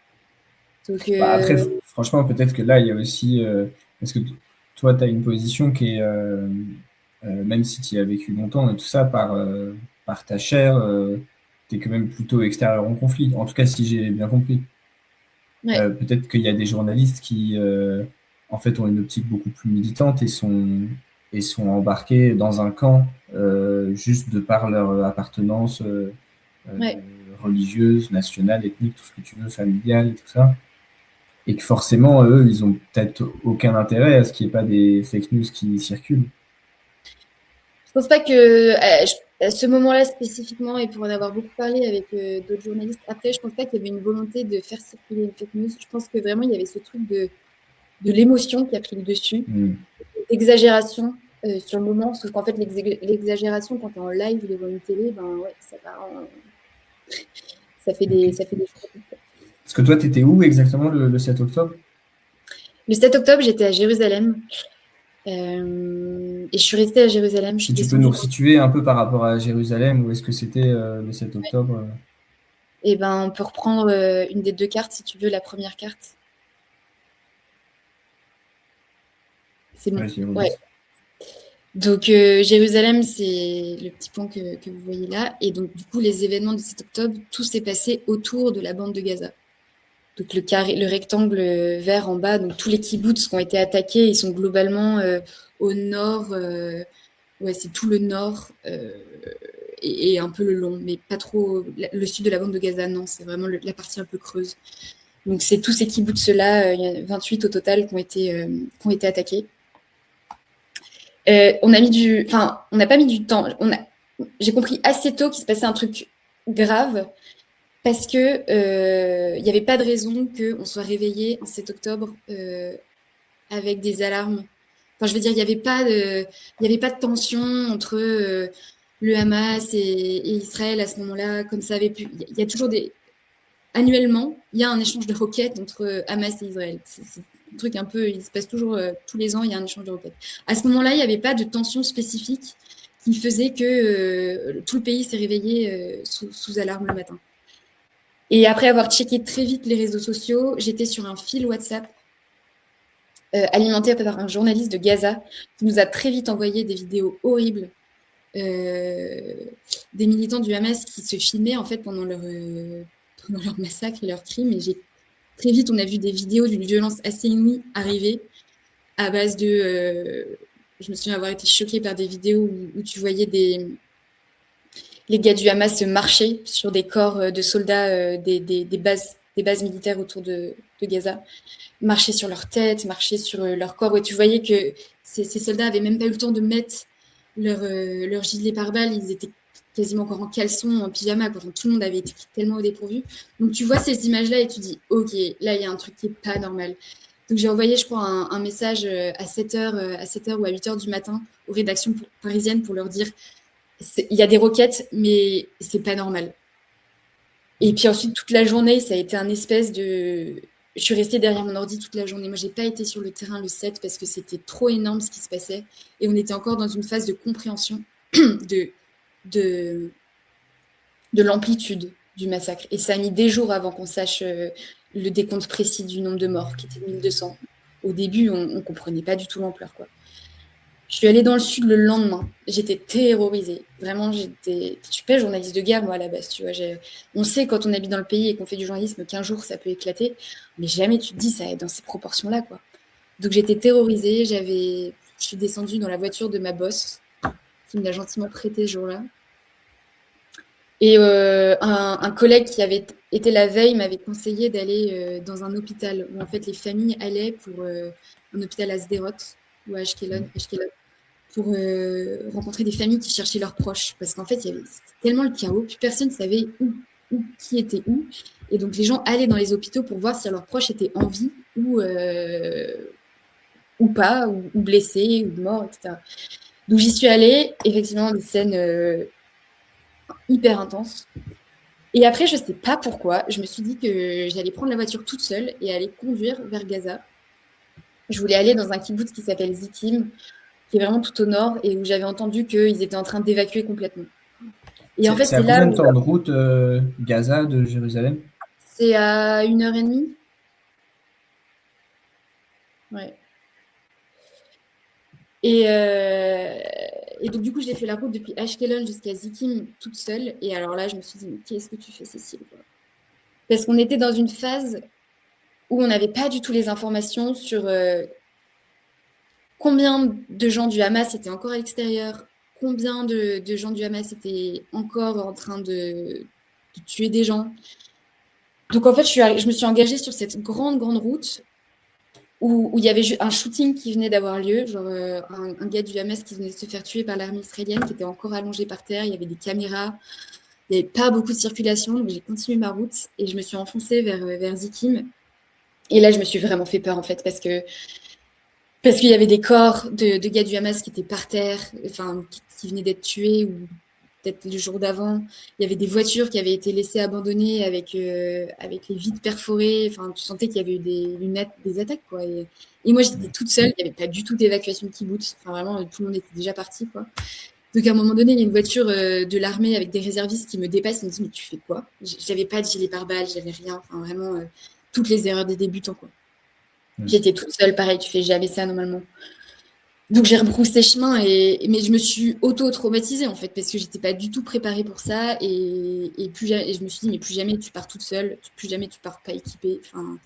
Donc, Bah, après, franchement, peut-être que là, il y a aussi, parce que toi, tu as une position qui est, même si tu y as vécu longtemps et tout ça, par ta chair, tu es quand même plutôt extérieur au conflit. En tout cas, si j'ai bien compris. ouais, Peut-être qu'il y a des journalistes qui, en fait, ont une optique beaucoup plus militante et sont embarqués dans un camp juste de par leur appartenance euh, ouais. religieuse, nationale, ethnique, tout ce que tu veux, familiale et tout ça. Et que forcément, eux, ils ont peut-être aucun intérêt à ce qu'il n'y ait pas des fake news qui circulent. Je pense pas que à ce moment-là spécifiquement, et pour en avoir beaucoup parlé avec d'autres journalistes, après, je pense pas qu'il y avait une volonté de faire circuler une fake news. Je pense que vraiment, il y avait ce truc de de l'émotion qui a pris le dessus, l'exagération sur le moment, sauf qu'en fait, l'exagération, quand tu es en live devant une télé, ben ouais, ça fait des Parce que toi, tu étais où exactement le 7 octobre? Le 7 octobre, j'étais à Jérusalem. Et je suis restée à Jérusalem. Je suis Si tu peux nous descendue. resituer un peu par rapport à Jérusalem, où est-ce que c'était le 7 octobre? Et ben, on peut reprendre une des 2 cartes si tu veux, la première carte. C'est bon. Vas-y, on Ouais. dit. Donc, Jérusalem, c'est le petit point que vous voyez là. Et donc, du coup, les événements du 7 octobre, tout s'est passé autour de la bande de Gaza. Donc, le rectangle vert en bas, donc tous les kibboutz qui ont été attaqués, ils sont globalement au nord. Ouais, c'est tout le nord et un peu le long, mais pas trop le sud de la bande de Gaza, non, c'est vraiment la partie un peu creuse. Donc, c'est tous ces kibboutz-là, il y a 28 au total qui ont été attaqués. On n'a pas mis du temps. J'ai compris assez tôt qu'il se passait un truc grave parce que il n'y avait pas de raison qu'on soit réveillé en 7 octobre avec des alarmes. Enfin, je veux dire, il n'y avait pas de tension entre le Hamas et Israël à ce moment-là, comme ça avait pu. Il y a toujours annuellement, il y a un échange de roquettes entre Hamas et Israël. C'est un truc un peu, il se passe toujours tous les ans, il y a un échange de roquettes. À ce moment-là, il n'y avait pas de tension spécifique qui faisait que tout le pays s'est réveillé sous alarme le matin. Et après avoir checké très vite les réseaux sociaux, j'étais sur un fil WhatsApp alimenté par un journaliste de Gaza qui nous a très vite envoyé des vidéos horribles des militants du Hamas qui se filmaient en fait pendant leur massacre et leur crime. Et très vite, on a vu des vidéos d'une violence assez inouïe arriver à base de... je me souviens avoir été choquée par des vidéos où tu voyais les gars du Hamas marcher sur des corps de soldats des bases militaires autour de Gaza, marcher sur leur tête, marcher sur leur corps. Et tu voyais que ces soldats n'avaient même pas eu le temps de mettre leur gilet pare-balles. Ils étaient quasiment encore en caleçon, en pyjama, quand tout le monde avait été tellement au dépourvu. Donc tu vois ces images-là et tu dis, ok, là il y a un truc qui n'est pas normal. Donc j'ai envoyé, je crois, un message à 7h ou à 8h du matin aux rédactions parisiennes pour leur dire, il y a des roquettes, mais c'est pas normal. Et puis ensuite, toute la journée, ça a été un espèce de... Je suis restée derrière mon ordi toute la journée. Moi, j'ai pas été sur le terrain le 7 parce que c'était trop énorme ce qui se passait. Et on était encore dans une phase de compréhension de l'amplitude du massacre. Et ça a mis des jours avant qu'on sache le décompte précis du nombre de morts, qui était 1200. Au début, on ne comprenait pas du tout l'ampleur, quoi. Je suis allée dans le sud le lendemain. J'étais terrorisée. Vraiment, je suis pas journaliste de guerre, moi, à la base. Tu vois, on sait quand on habite dans le pays et qu'on fait du journalisme qu'un jour, ça peut éclater. Mais jamais tu te dis ça est dans ces proportions-là, quoi. Donc, j'étais terrorisée. Je suis descendue dans la voiture de ma boss, qui me l'a gentiment prêtée ce jour-là. Et un collègue qui avait été la veille m'avait conseillé d'aller dans un hôpital où, en fait, les familles allaient pour un hôpital à Sderot ou à Ashkelon, pour rencontrer des familles qui cherchaient leurs proches. Parce qu'en fait, c'était tellement le chaos, plus personne ne savait qui était où. Et donc, les gens allaient dans les hôpitaux pour voir si leurs proches étaient en vie ou pas, ou blessés, ou morts, etc. Donc, j'y suis allée. Effectivement, des scènes hyper intenses. Et après, je ne sais pas pourquoi, je me suis dit que j'allais prendre la voiture toute seule et aller conduire vers Gaza. Je voulais aller dans un kibboutz qui s'appelle Zikim, qui est vraiment tout au nord, et où j'avais entendu qu'ils étaient en train d'évacuer complètement. Et en fait, C'est à combien de temps de route Gaza de Jérusalem? C'est à 1h30. Ouais. Et donc, du coup, j'ai fait la route depuis Ashkelon jusqu'à Zikim toute seule. Et alors là, je me suis dit, mais qu'est-ce que tu fais, Cécile? Parce qu'on était dans une phase où on n'avait pas du tout les informations sur combien de gens du Hamas étaient encore à l'extérieur, combien de gens du Hamas étaient encore en train de tuer des gens. Donc, en fait, je me suis engagée sur cette grande route où il y avait un shooting qui venait d'avoir lieu, genre un gars du Hamas qui venait de se faire tuer par l'armée israélienne, qui était encore allongé par terre. Il y avait des caméras, il n'y avait pas beaucoup de circulation, donc j'ai continué ma route et je me suis enfoncée vers Zikim. Et là, je me suis vraiment fait peur, en fait, parce qu'il y avait des corps de gars du Hamas qui étaient par terre, enfin, qui venaient d'être tués, ou peut-être le jour d'avant. Il y avait des voitures qui avaient été laissées abandonnées avec les vitres perforées. Enfin, tu sentais qu'il y avait eu des attaques, quoi. Et moi, j'étais toute seule. Il n'y avait pas du tout d'évacuation de kibbutz. Enfin, vraiment, tout le monde était déjà parti, quoi. Donc, à un moment donné, il y a une voiture de l'armée avec des réservistes qui me dépasse et me dit, mais tu fais quoi? J'avais pas de gilet pare-balles, j'avais rien. Enfin, vraiment, toutes les erreurs des débutants, quoi. J'étais toute seule, pareil, tu fais jamais ça normalement. Donc j'ai rebroussé chemin, mais je me suis auto-traumatisée en fait, parce que j'étais pas du tout préparée pour ça. Et je me suis dit, mais plus jamais tu pars toute seule, plus jamais tu pars pas équipée. Enfin,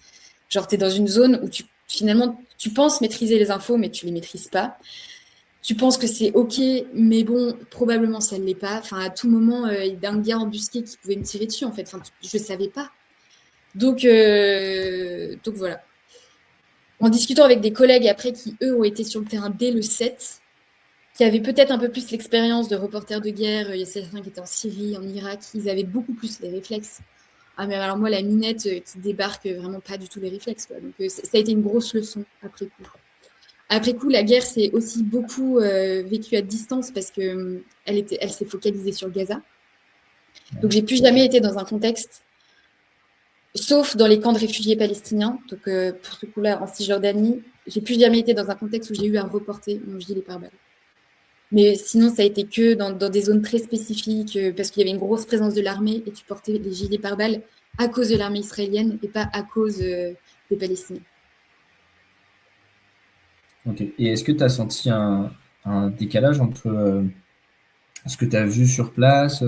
genre, tu es dans une zone où finalement, tu penses maîtriser les infos, mais tu les maîtrises pas. Tu penses que c'est OK, mais bon, probablement ça ne l'est pas. Enfin, à tout moment, il y a un gars embusqué qui pouvait me tirer dessus en fait. Enfin, je ne savais pas. Donc voilà. En discutant avec des collègues après qui, eux, ont été sur le terrain dès le 7, qui avaient peut-être un peu plus l'expérience de reporters de guerre, il y a certains qui étaient en Syrie, en Irak, ils avaient beaucoup plus les réflexes. Ah, mais alors moi, la minette qui débarque, vraiment pas du tout les réflexes, quoi. Donc ça a été une grosse leçon après coup. Après coup, la guerre s'est aussi beaucoup vécue à distance parce que elle s'est focalisée sur Gaza. Donc j'ai plus jamais été dans un contexte, sauf dans les camps de réfugiés palestiniens. Donc pour ce coup-là, en Cisjordanie, j'ai plus jamais été dans un contexte où j'ai eu à reporter mon gilet pare-balles. Mais sinon, ça a été que dans des zones très spécifiques, parce qu'il y avait une grosse présence de l'armée et tu portais les gilets pare-balles à cause de l'armée israélienne et pas à cause des Palestiniens. Ok. Et est-ce que tu as senti un décalage entre ce que tu as vu sur place,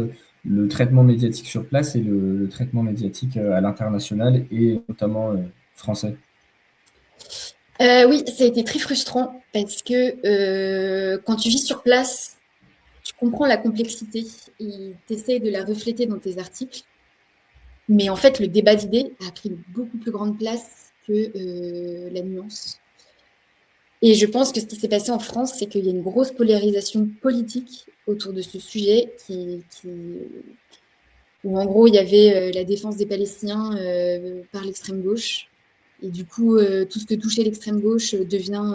le traitement médiatique sur place et le traitement médiatique à l'international et notamment français? Oui, ça a été très frustrant parce que quand tu vis sur place, tu comprends la complexité et tu essaies de la refléter dans tes articles. Mais en fait, le débat d'idées a pris une beaucoup plus grande place que la nuance. Et je pense que ce qui s'est passé en France, c'est qu'il y a une grosse polarisation politique autour de ce sujet où en gros, il y avait la défense des Palestiniens par l'extrême gauche. Et du coup, tout ce que touchait l'extrême gauche devient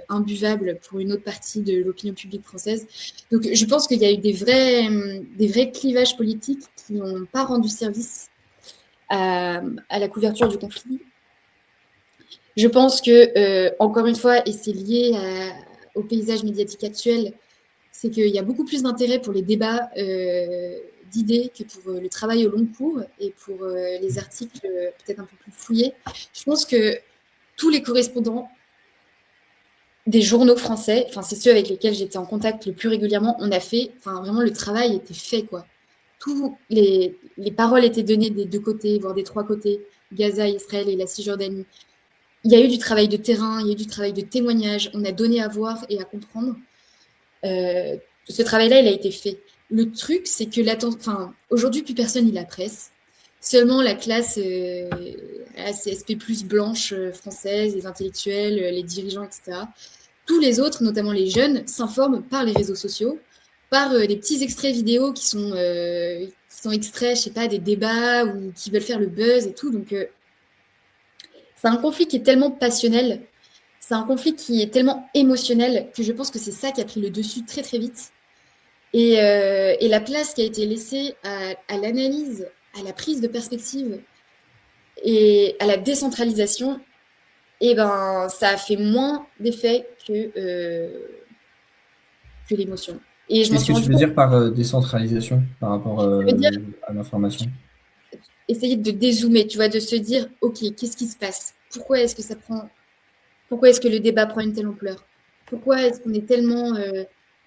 imbuvable pour une autre partie de l'opinion publique française. Donc, je pense qu'il y a eu des vrais clivages politiques qui n'ont pas rendu service à la couverture du conflit. Je pense que, encore une fois, et c'est lié au paysage médiatique actuel, c'est qu'il y a beaucoup plus d'intérêt pour les débats d'idées que pour le travail au long cours et pour les articles peut-être un peu plus fouillés. Je pense que tous les correspondants des journaux français, enfin c'est ceux avec lesquels j'étais en contact le plus régulièrement, on a fait, enfin vraiment le travail était fait, quoi. Tous les paroles étaient données des deux côtés, voire des trois côtés, Gaza, Israël et la Cisjordanie. Il y a eu du travail de terrain, il y a eu du travail de témoignage, on a donné à voir et à comprendre. Ce travail-là, il a été fait. Le truc, c'est que enfin, aujourd'hui, plus personne lit la presse. Seulement la classe CSP+, blanche française, les intellectuels, les dirigeants, etc. Tous les autres, notamment les jeunes, s'informent par les réseaux sociaux, par des petits extraits vidéo qui sont extraits, je sais pas, des débats ou qui veulent faire le buzz et tout. Donc, c'est un conflit qui est tellement passionnel, c'est un conflit qui est tellement émotionnel que je pense que c'est ça qui a pris le dessus très très vite. Et la place qui a été laissée à l'analyse, à la prise de perspective et à la décentralisation, eh ben, ça a fait moins d'effet que l'émotion. Et je m'en Qu'est-ce suis que tu rendu veux compte. dire par décentralisation par rapport Ça veut dire à l'information? essayer de dézoomer, tu vois, de se dire, OK, qu'est-ce qui se passe? Pourquoi est-ce que le débat prend une telle ampleur? Pourquoi est-ce qu'on est tellement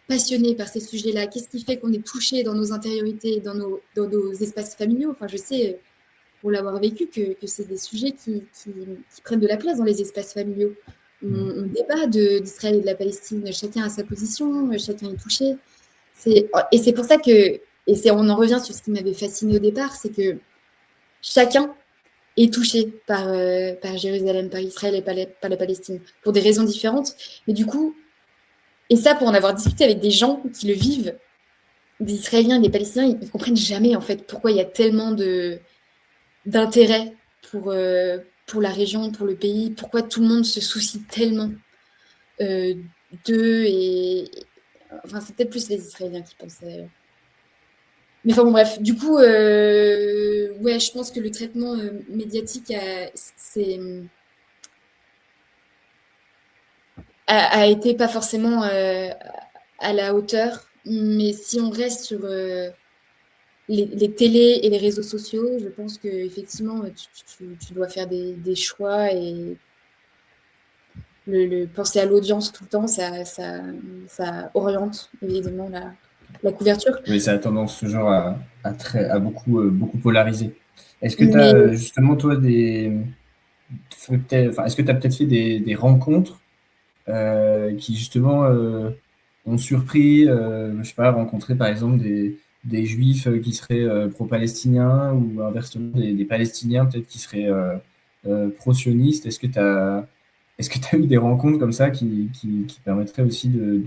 passionné par ces sujets-là? Qu'est-ce qui fait qu'on est touché dans nos intériorités, dans nos espaces familiaux? Enfin, je sais, pour l'avoir vécu, que c'est des sujets qui prennent de la place dans les espaces familiaux. On débat d'Israël et de la Palestine, chacun a sa position, chacun est touché. Et c'est pour ça que, on en revient sur ce qui m'avait fasciné au départ, c'est que chacun est touché par Jérusalem, par Israël et par la Palestine, pour des raisons différentes. Mais du coup, et ça, pour en avoir discuté avec des gens qui le vivent, des Israéliens et des Palestiniens, ils ne comprennent jamais en fait pourquoi il y a tellement d'intérêt pour pour la région, pour le pays, pourquoi tout le monde se soucie tellement d'eux enfin, c'est peut-être plus les Israéliens qui pensaient. Mais enfin bon, bref, du coup, ouais, je pense que le traitement médiatique a été pas forcément à la hauteur. Mais si on reste sur les télés et les réseaux sociaux, je pense qu'effectivement, tu dois faire des choix et penser à l'audience tout le temps, ça oriente évidemment la couverture. Oui, ça a tendance toujours à beaucoup polariser. Est-ce que tu Mais as justement, toi, est-ce que tu as peut-être fait des rencontres qui justement ont surpris, je sais pas, rencontrer par exemple des juifs qui seraient pro-palestiniens ou inversement des Palestiniens peut-être qui seraient pro-sionistes. Est-ce que tu as eu des rencontres comme ça qui permettraient aussi de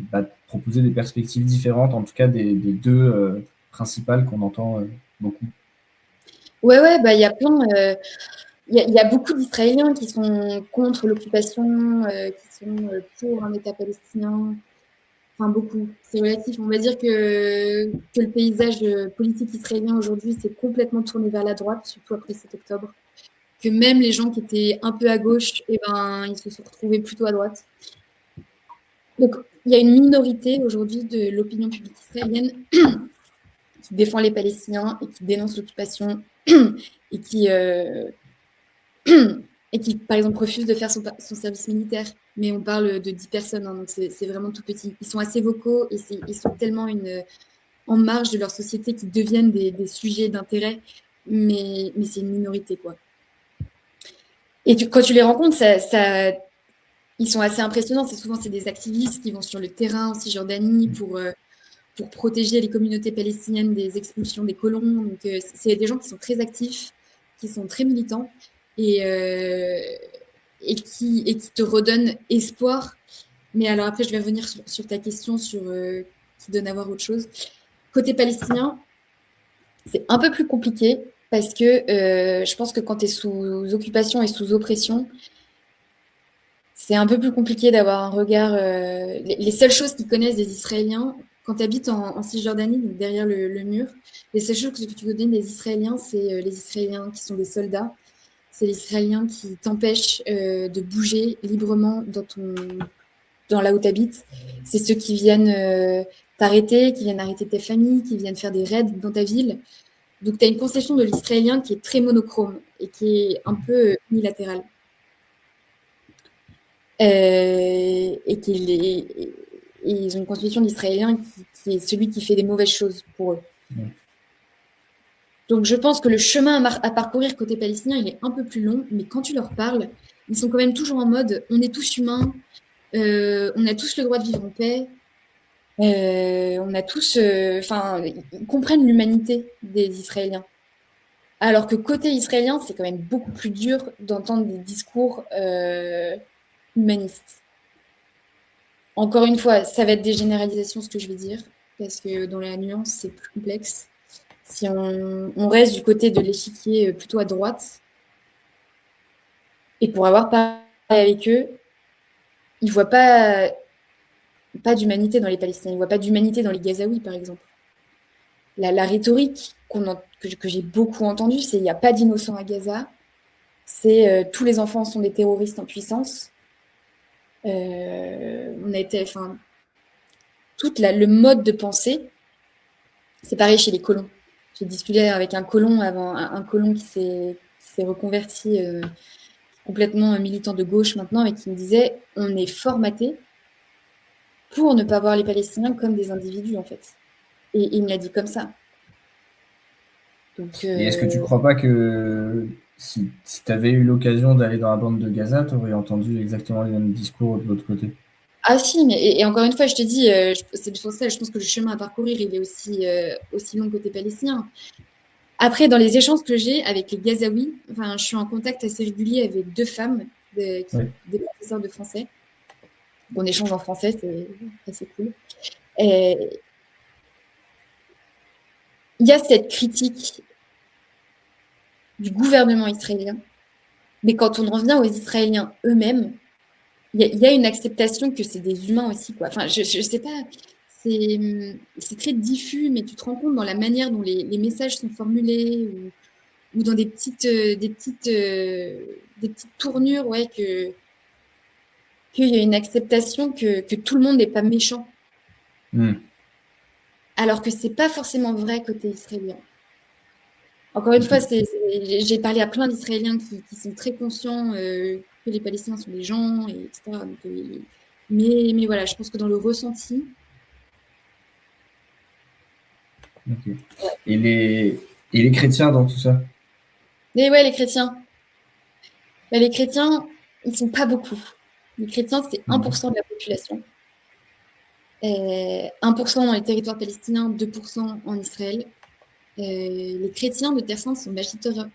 proposer des perspectives différentes, en tout cas des deux principales qu'on entend beaucoup? ouais, bah, il y a plein. Il y a beaucoup d'Israéliens qui sont contre l'occupation, qui sont pour un État palestinien. Enfin, beaucoup. C'est relatif. On va dire que le paysage politique israélien aujourd'hui s'est complètement tourné vers la droite, surtout après 7 octobre. Que même les gens qui étaient un peu à gauche, eh ben, ils se sont retrouvés plutôt à droite. Donc, il y a une minorité aujourd'hui de l'opinion publique israélienne qui défend les Palestiniens et qui dénonce l'occupation et qui, par exemple, refuse de faire son service militaire. Mais on parle de 10 personnes, hein, donc c'est vraiment tout petit. Ils sont assez vocaux et ils sont tellement en marge de leur société qu'ils deviennent des sujets d'intérêt, mais c'est une minorité, quoi. Et quand tu les rencontres, ils sont assez impressionnants. C'est des activistes qui vont sur le terrain en Cisjordanie pour protéger les communautés palestiniennes des expulsions des colons. Donc, c'est des gens qui sont très actifs, qui sont très militants et qui te redonnent espoir. Mais alors après, je vais revenir sur ta question qui donne à voir autre chose. Côté palestinien, c'est un peu plus compliqué parce que je pense que quand tu es sous occupation et sous oppression, c'est un peu plus compliqué d'avoir un regard. Les seules choses qu'ils connaissent des Israéliens, quand tu habites en Cisjordanie, donc derrière le mur, les seules choses que tu connais des Israéliens, c'est les Israéliens qui sont des soldats. C'est les Israéliens qui t'empêchent de bouger librement dans là où tu habites. C'est ceux qui viennent t'arrêter, qui viennent arrêter tes familles, qui viennent faire des raids dans ta ville. Donc, tu as une conception de l'israélien qui est très monochrome et qui est un peu unilatérale. Et ils ont une conception de l'israélien qui est celui qui fait des mauvaises choses pour eux. Donc, je pense que le chemin à parcourir côté palestinien, il est un peu plus long, mais quand tu leur parles, ils sont quand même toujours en mode on est tous humains, on a tous le droit de vivre en paix, on a tous. Enfin, ils comprennent l'humanité des Israéliens. Alors que côté israélien, c'est quand même beaucoup plus dur d'entendre des discours humanistes. Encore une fois, ça va être des généralisations, ce que je vais dire, parce que dans la nuance, c'est plus complexe. Si on reste du côté de l'échiquier plutôt à droite, et pour avoir parlé avec eux, ils ne voient pas d'humanité dans les Palestiniens, ils ne voient pas d'humanité dans les Gazaouis, par exemple. La rhétorique que j'ai beaucoup entendue, c'est il n'y a pas d'innocents à Gaza, c'est tous les enfants sont des terroristes en puissance. On a été, enfin, le mode de pensée, c'est pareil chez les colons. J'ai discuté avec un colon avant, un colon qui s'est reconverti complètement militant de gauche maintenant et qui me disait on est formaté pour ne pas voir les Palestiniens comme des individus en fait. Et il me l'a dit comme ça. Donc, Et est-ce que tu crois pas que si tu avais eu l'occasion d'aller dans la bande de Gaza, tu aurais entendu exactement les mêmes discours de l'autre côté? Ah si, mais et encore une fois, je te dis, c'est pour ça, je pense que le chemin à parcourir, il est aussi long côté palestinien. Après, dans les échanges que j'ai avec les Gazaouis, enfin, je suis en contact assez régulier avec 2 femmes, des professeurs de français. On échange en français, c'est assez cool. Il y a cette critique du gouvernement israélien, Mais quand on en revient aux Israéliens eux-mêmes, il y a une acceptation que c'est des humains aussi, quoi. Enfin, je sais pas, c'est très diffus, mais tu te rends compte dans la manière dont les messages sont formulés ou dans des petites tournures, ouais, qu'il y a une acceptation que tout le monde n'est pas méchant. Alors que c'est pas forcément vrai côté israélien. Encore une fois, j'ai parlé à plein d'Israéliens qui sont très conscients que les Palestiniens sont des gens, etc. Donc, mais voilà, je pense que dans le ressenti. Okay. Et les chrétiens dans tout ça? Mais ouais, les chrétiens. Bah, les chrétiens, ils sont pas beaucoup. Les chrétiens, c'est 1% de la population. 1% dans les territoires palestiniens, 2% en Israël. Les chrétiens de Terre Sainte sont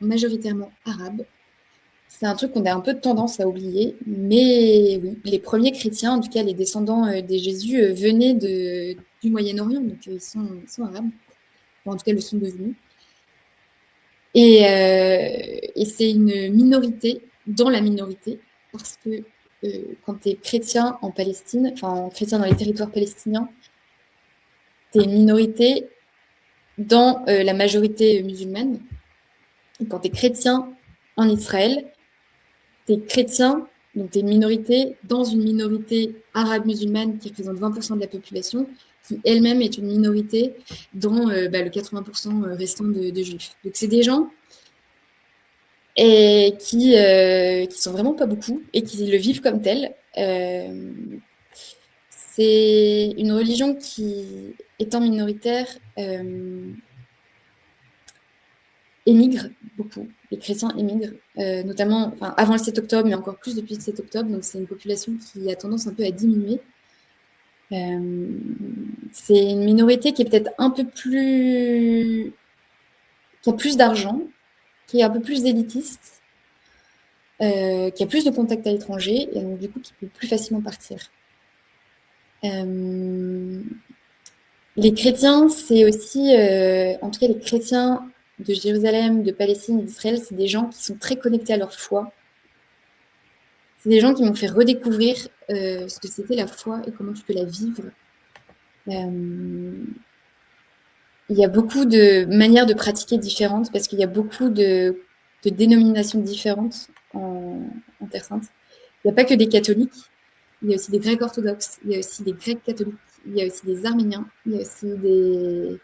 majoritairement arabes. C'est un truc qu'on a un peu de tendance à oublier, mais oui, les premiers chrétiens, en tout cas les descendants de Jésus, venaient du Moyen-Orient, donc ils sont arabes, enfin, en tout cas le sont devenus. Et c'est une minorité dans la minorité, parce que quand tu es chrétien en Palestine, enfin chrétien dans les territoires palestiniens, tu es une minorité dans la majorité musulmane. Et quand tu es chrétien en Israël, tu es chrétien, donc tu es une minorité dans une minorité arabe musulmane qui représente 20% de la population, qui elle-même est une minorité dans le 80% restant de juifs. Donc c'est des gens qui sont vraiment pas beaucoup et qui le vivent comme tel. C'est une religion qui, étant minoritaire, émigrent beaucoup. Les chrétiens émigrent, notamment avant le 7 octobre, mais encore plus depuis le 7 octobre. Donc, c'est une population qui a tendance un peu à diminuer. C'est une minorité qui est peut-être un peu plus... qui a plus d'argent, qui est un peu plus élitiste, qui a plus de contacts à l'étranger, et donc, du coup, qui peut plus facilement partir. Les chrétiens, c'est aussi... en tout cas, les chrétiens de Jérusalem, de Palestine et d'Israël, c'est des gens qui sont très connectés à leur foi. C'est des gens qui m'ont fait redécouvrir ce que c'était la foi et comment tu peux la vivre. Il y a beaucoup de manières de pratiquer différentes parce qu'il y a beaucoup de dénominations différentes en Terre Sainte. Il n'y a pas que des catholiques, il y a aussi des grecs orthodoxes, il y a aussi des grecs catholiques, il y a aussi des arméniens, il y a aussi des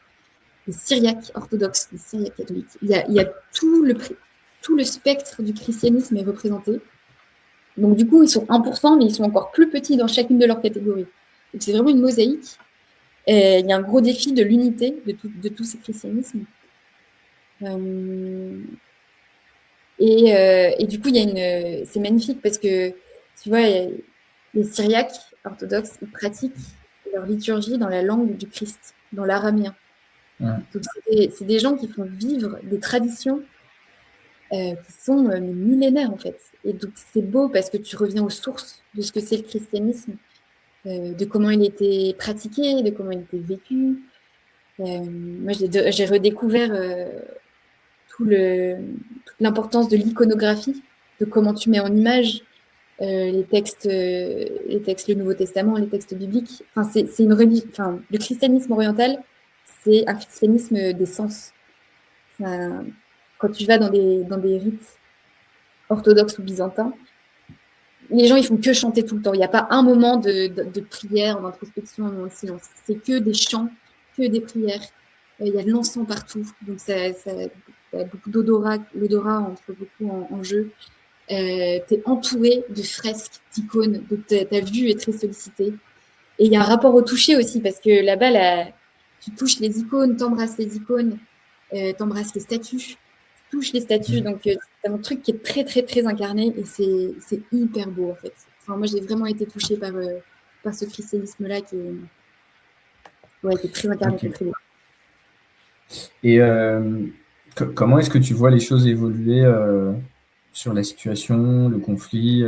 syriaques orthodoxes, des syriaques catholiques. Il y a tout le spectre du christianisme est représenté. Donc, du coup, ils sont 1%, mais ils sont encore plus petits dans chacune de leurs catégories. Donc, c'est vraiment une mosaïque. Et il y a un gros défi de l'unité de tous ces christianismes. Et du coup, c'est magnifique parce que, tu vois, les syriaques orthodoxes, ils pratiquent leur liturgie dans la langue du Christ, dans l'araméen. Ouais. Donc, c'est des gens qui font vivre des traditions qui sont millénaires, en fait. Et donc, c'est beau parce que tu reviens aux sources de ce que c'est le christianisme, de comment il était pratiqué, de comment il était vécu. Moi, j'ai redécouvert toute l'importance de l'iconographie, de comment tu mets en image les textes, le Nouveau Testament, les textes bibliques. Enfin, c'est une religion. Enfin, le christianisme oriental, c'est un christianisme des sens. Quand tu vas dans des rites orthodoxes ou byzantins, les gens, ils font que chanter tout le temps. Il n'y a pas un moment de prière, d'introspection, de silence. C'est que des chants, que des prières. Il y a de l'encens partout. Donc, ça a beaucoup d'odorat. L'odorat entre beaucoup en jeu. Tu es entouré de fresques, d'icônes. Donc, ta vue est très sollicitée. Et il y a un rapport au toucher aussi, parce que là-bas, tu touches les icônes, t'embrasses les icônes, t'embrasses les statues, tu touches les statues. Donc, c'est un truc qui est très, très, très incarné et c'est hyper beau, en fait. Enfin, moi, j'ai vraiment été touchée par ce christianisme-là qui est très incarné, okay. Très beau. Et comment est-ce que tu vois les choses évoluer sur la situation, le conflit,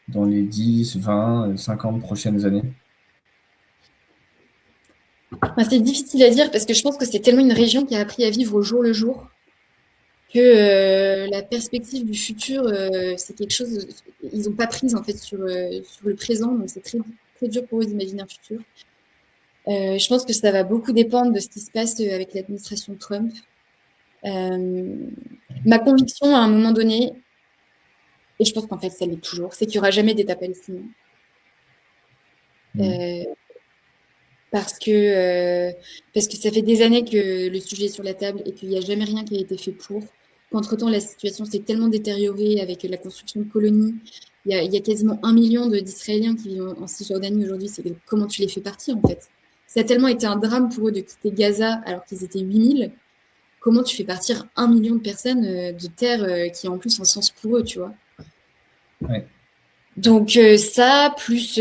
dans les 10, 20, 50 prochaines années? C'est difficile à dire parce que je pense que c'est tellement une région qui a appris à vivre au jour le jour que la perspective du futur, c'est quelque chose, ils n'ont pas prise en fait sur le présent, donc c'est très, très dur pour eux d'imaginer un futur. Je pense que ça va beaucoup dépendre de ce qui se passe avec l'administration Trump. Ma conviction à un moment donné, et je pense qu'en fait ça l'est toujours, c'est qu'il n'y aura jamais d'État palestinien. Parce que ça fait des années que le sujet est sur la table et qu'il n'y a jamais rien qui a été fait pour. Qu'entre-temps, la situation s'est tellement détériorée avec la construction de colonies. Il y a quasiment 1 million d'Israéliens qui vivent en Cisjordanie aujourd'hui. C'est comment tu les fais partir, en fait. Ça a tellement été un drame pour eux de quitter Gaza alors qu'ils étaient 8000. Comment tu fais partir 1 million de personnes de terre qui, en plus, ont un sens pour eux, tu vois. Ouais. Donc, ça, plus...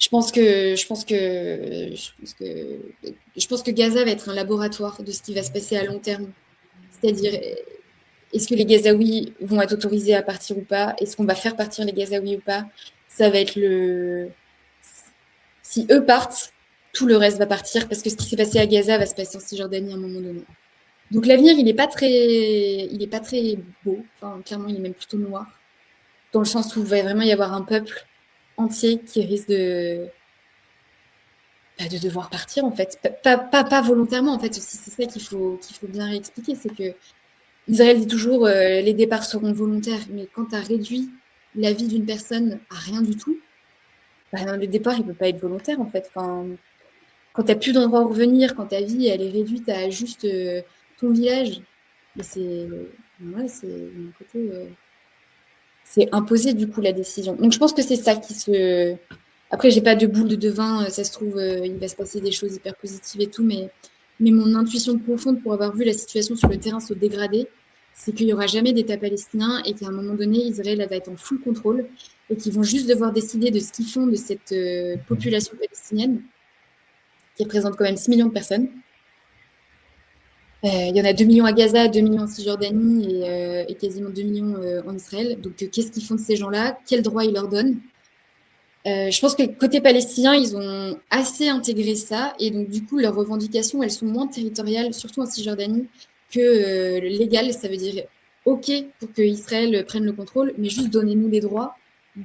Je pense que Gaza va être un laboratoire de ce qui va se passer à long terme. C'est-à-dire, est-ce que les Gazaouis vont être autorisés à partir ou pas? Est-ce qu'on va faire partir les Gazaouis ou pas? Ça va être si eux partent, tout le reste va partir parce que ce qui s'est passé à Gaza va se passer en Cisjordanie à un moment donné. Donc l'avenir, il n'est pas très beau. Enfin, clairement, il est même plutôt noir. Dans le sens où il va vraiment y avoir un peuple entier qui risque de devoir partir, en fait. Pas volontairement, en fait. C'est ça qu'il faut bien réexpliquer. C'est que Israël dit toujours les départs seront volontaires. Mais quand tu as réduit la vie d'une personne à rien du tout, le départ, il ne peut pas être volontaire, en fait. Enfin, quand tu n'as plus d'endroit où revenir, quand ta vie, elle est réduite à juste ton village, c'est d'un côté... c'est imposer, du coup, la décision. Donc, je pense que c'est ça qui se... Après, j'ai pas de boule de devin, ça se trouve, il va se passer des choses hyper positives et tout, mais mon intuition profonde pour avoir vu la situation sur le terrain se dégrader, c'est qu'il n'y aura jamais d'État palestinien et qu'à un moment donné, Israël va être en full contrôle et qu'ils vont juste devoir décider de ce qu'ils font de cette population palestinienne qui représente quand même 6 millions de personnes. Il y en a 2 millions à Gaza, 2 millions en Cisjordanie et quasiment 2 millions en Israël. Donc, qu'est-ce qu'ils font de ces gens-là? Quels droits ils leur donnent? Je pense que côté palestinien, ils ont assez intégré ça. Et donc, du coup, leurs revendications, elles sont moins territoriales, surtout en Cisjordanie, que légales. Ça veut dire, OK, pour que Israël prenne le contrôle, mais juste donnez-nous des droits,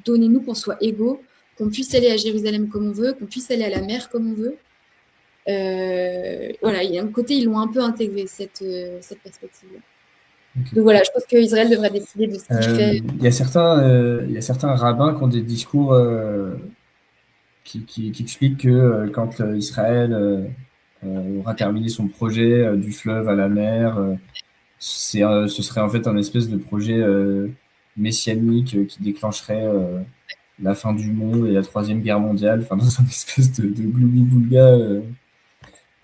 donnez-nous qu'on soit égaux, qu'on puisse aller à Jérusalem comme on veut, qu'on puisse aller à la mer comme on veut. Voilà, il y a un côté, ils l'ont un peu intégré, cette perspective-là. Okay. Donc voilà, je pense qu'Israël devrait décider de ce qu'il fait. Il y a certains rabbins qui ont des discours qui expliquent que quand Israël aura terminé son projet du fleuve à la mer, ce serait en fait un espèce de projet messianique qui déclencherait la fin du monde et la Troisième Guerre mondiale, enfin dans un espèce de gloubi-boulga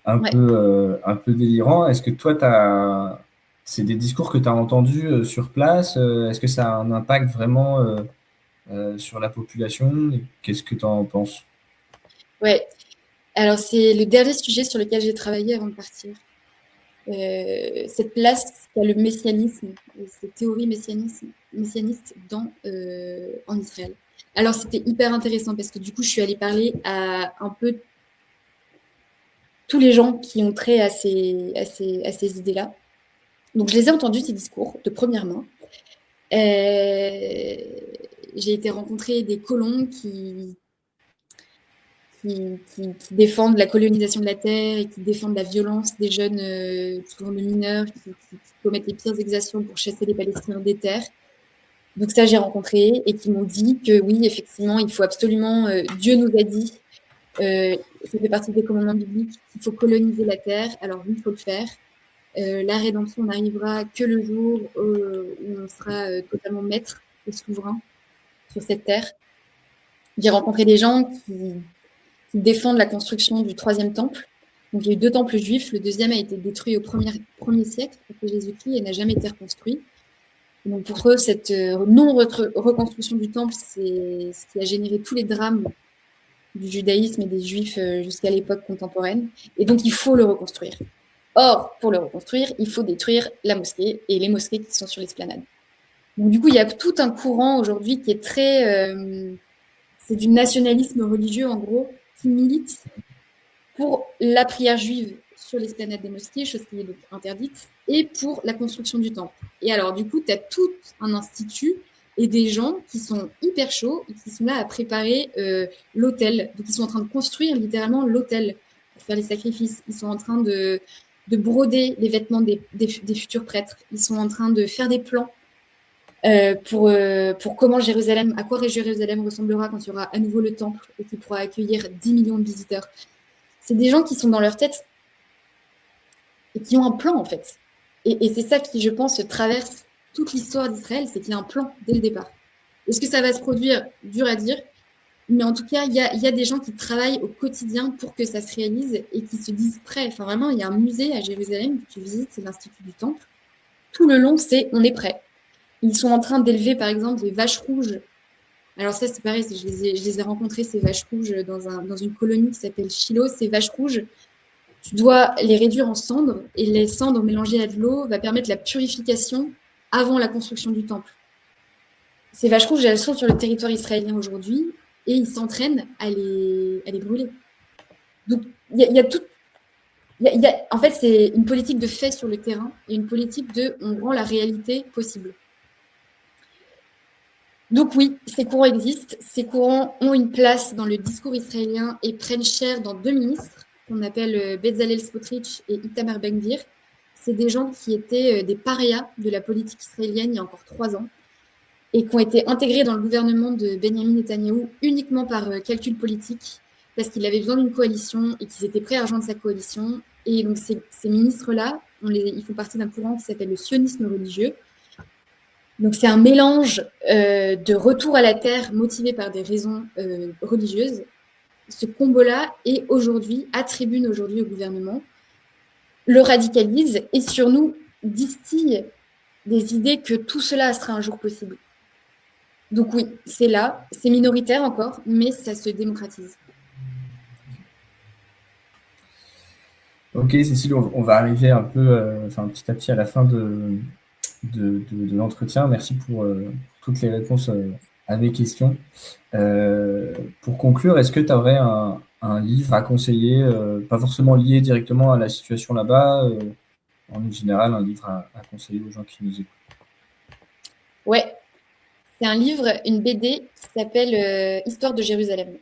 un peu délirant. Est-ce que toi, c'est des discours que tu as entendus sur place? Est-ce que ça a un impact vraiment sur la population? Qu'est-ce que tu en penses? Ouais, alors c'est le dernier sujet sur lequel j'ai travaillé avant de partir. Cette place qu'a le messianisme, cette théorie messianiste en Israël. Alors c'était hyper intéressant parce que du coup je suis allée parler à un peu tous les gens qui ont trait à ces idées-là. Donc je les ai entendus, ces discours, de première main. J'ai été rencontrer des colons qui défendent la colonisation de la terre et qui défendent la violence des jeunes, souvent de mineurs, qui commettent les pires exactions pour chasser les Palestiniens des terres. Donc ça, j'ai rencontré et qui m'ont dit que oui, effectivement, il faut absolument, Dieu nous a dit, ça fait partie des commandements bibliques, qu'il faut coloniser la terre. Alors oui, il faut le faire. La rédemption n'arrivera que le jour où on sera totalement maître et souverain sur cette terre. J'ai rencontré des gens qui défendent la construction du 3e temple. Donc, il y a eu 2 temples juifs. Le 2e a été détruit au 1er siècle après Jésus-Christ et n'a jamais été reconstruit. Donc, pour eux, cette non-reconstruction du temple, c'est ce qui a généré tous les drames du judaïsme et des juifs jusqu'à l'époque contemporaine. Et donc, il faut le reconstruire. Or, pour le reconstruire, il faut détruire la mosquée et les mosquées qui sont sur l'esplanade. Donc, du coup, il y a tout un courant aujourd'hui qui est très... c'est du nationalisme religieux, en gros, qui milite pour la prière juive sur l'esplanade des mosquées, chose qui est donc interdite, et pour la construction du temple. Et alors, du coup, tu as tout un institut et des gens qui sont hyper chauds et qui sont là à préparer l'autel. Donc, ils sont en train de construire littéralement l'autel pour faire les sacrifices. Ils sont en train de broder les vêtements des futurs prêtres. Ils sont en train de faire des plans pour comment Jérusalem, à quoi Jérusalem ressemblera quand il y aura à nouveau le temple et qui pourra accueillir 10 millions de visiteurs. C'est des gens qui sont dans leur tête et qui ont un plan, en fait. Et c'est ça qui, je pense, traverse toute l'histoire d'Israël, c'est qu'il y a un plan dès le départ. Est-ce que ça va se produire? Dur à dire. Mais en tout cas, il y a des gens qui travaillent au quotidien pour que ça se réalise et qui se disent prêts. Enfin, vraiment, il y a un musée à Jérusalem que tu visites, c'est l'Institut du Temple. Tout le long, c'est on est prêt. Ils sont en train d'élever, par exemple, des vaches rouges. Alors ça, c'est pareil, je les ai rencontrées, ces vaches rouges, dans une colonie qui s'appelle Shiloh. Ces vaches rouges, tu dois les réduire en cendres, et les cendres mélangées à de l'eau va permettre la purification avant la construction du temple. Ces vaches rouges, elles sont sur le territoire israélien aujourd'hui, et ils s'entraînent à les brûler. Donc, il y a tout... en fait, c'est une politique de fait sur le terrain, et une politique de on rend la réalité possible. Donc oui, ces courants existent, ces courants ont une place dans le discours israélien et prennent chair dans 2 ministres qu'on appelle Bezalel Smotrich et Itamar Ben-Gvir. C'est des gens qui étaient des parias de la politique israélienne il y a encore 3 ans et qui ont été intégrés dans le gouvernement de Benjamin Netanyahou uniquement par calcul politique parce qu'il avait besoin d'une coalition et qu'ils étaient prêts à rejoindre sa coalition. Et donc ces ministres-là, ils font partie d'un courant qui s'appelle le sionisme religieux. Donc, c'est un mélange de retour à la terre motivé par des raisons religieuses. Ce combo-là est aujourd'hui, attribue aujourd'hui au gouvernement, le radicalise et sur nous distille des idées que tout cela sera un jour possible. Donc oui, c'est là, c'est minoritaire encore, mais ça se démocratise. Ok, Cécile, on va arriver un peu, petit à petit à la fin de l'entretien. Merci pour toutes les réponses à mes questions. Pour conclure, est-ce que tu aurais un livre à conseiller, pas forcément lié directement à la situation là-bas, en général, un livre à conseiller aux gens qui nous écoutent? Ouais, c'est un livre, une BD qui s'appelle Histoire de Jérusalem.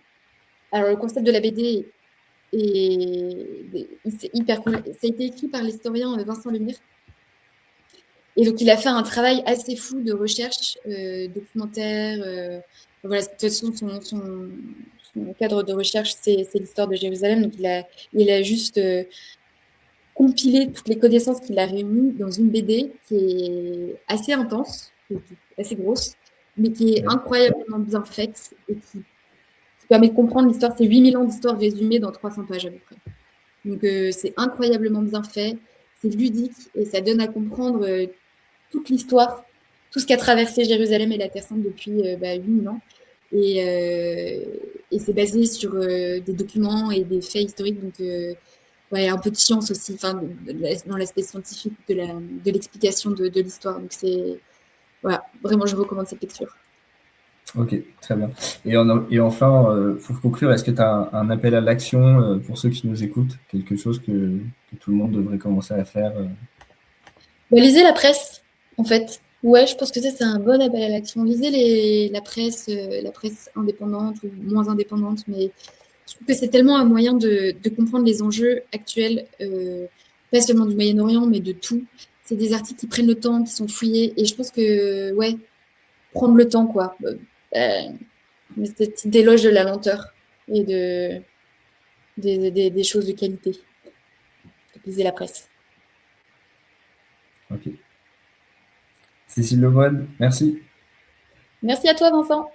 Alors, le concept de la BD c'est hyper cool. Ça a été écrit par l'historien Vincent Lemire. Et donc, il a fait un travail assez fou de recherche documentaire. Voilà, de toute façon, son cadre de recherche, c'est l'histoire de Jérusalem. Donc, il a juste compilé toutes les connaissances qu'il a réunies dans une BD qui est assez intense, qui est assez grosse, mais qui est incroyablement bien faite et qui permet de comprendre l'histoire. C'est 8000 ans d'histoire résumée dans 300 pages à peu près. Donc, c'est incroyablement bien fait, c'est ludique et ça donne à comprendre toute l'histoire, tout ce qu'a traversé Jérusalem et la Terre Sainte depuis 8000 ans. Et c'est basé sur des documents et des faits historiques, donc un peu de science aussi, dans l'aspect scientifique de l'explication de l'histoire. Donc voilà, vraiment, je recommande cette lecture. Ok, très bien. Et enfin, pour conclure, est-ce que tu as un appel à l'action pour ceux qui nous écoutent, quelque chose que tout le monde devrait commencer à faire? Lisez la presse, en fait. Ouais, je pense que c'est un bon appel à l'action. Lisez la presse indépendante ou moins indépendante, mais je trouve que c'est tellement un moyen de comprendre les enjeux actuels, pas seulement du Moyen-Orient, mais de tout. C'est des articles qui prennent le temps, qui sont fouillés, et je pense que, ouais, prendre le temps, quoi. Cette éloge de la lenteur et des choses de qualité. Lisez la presse. Ok. Cécile Lemoine, merci. Merci à toi, Vincent.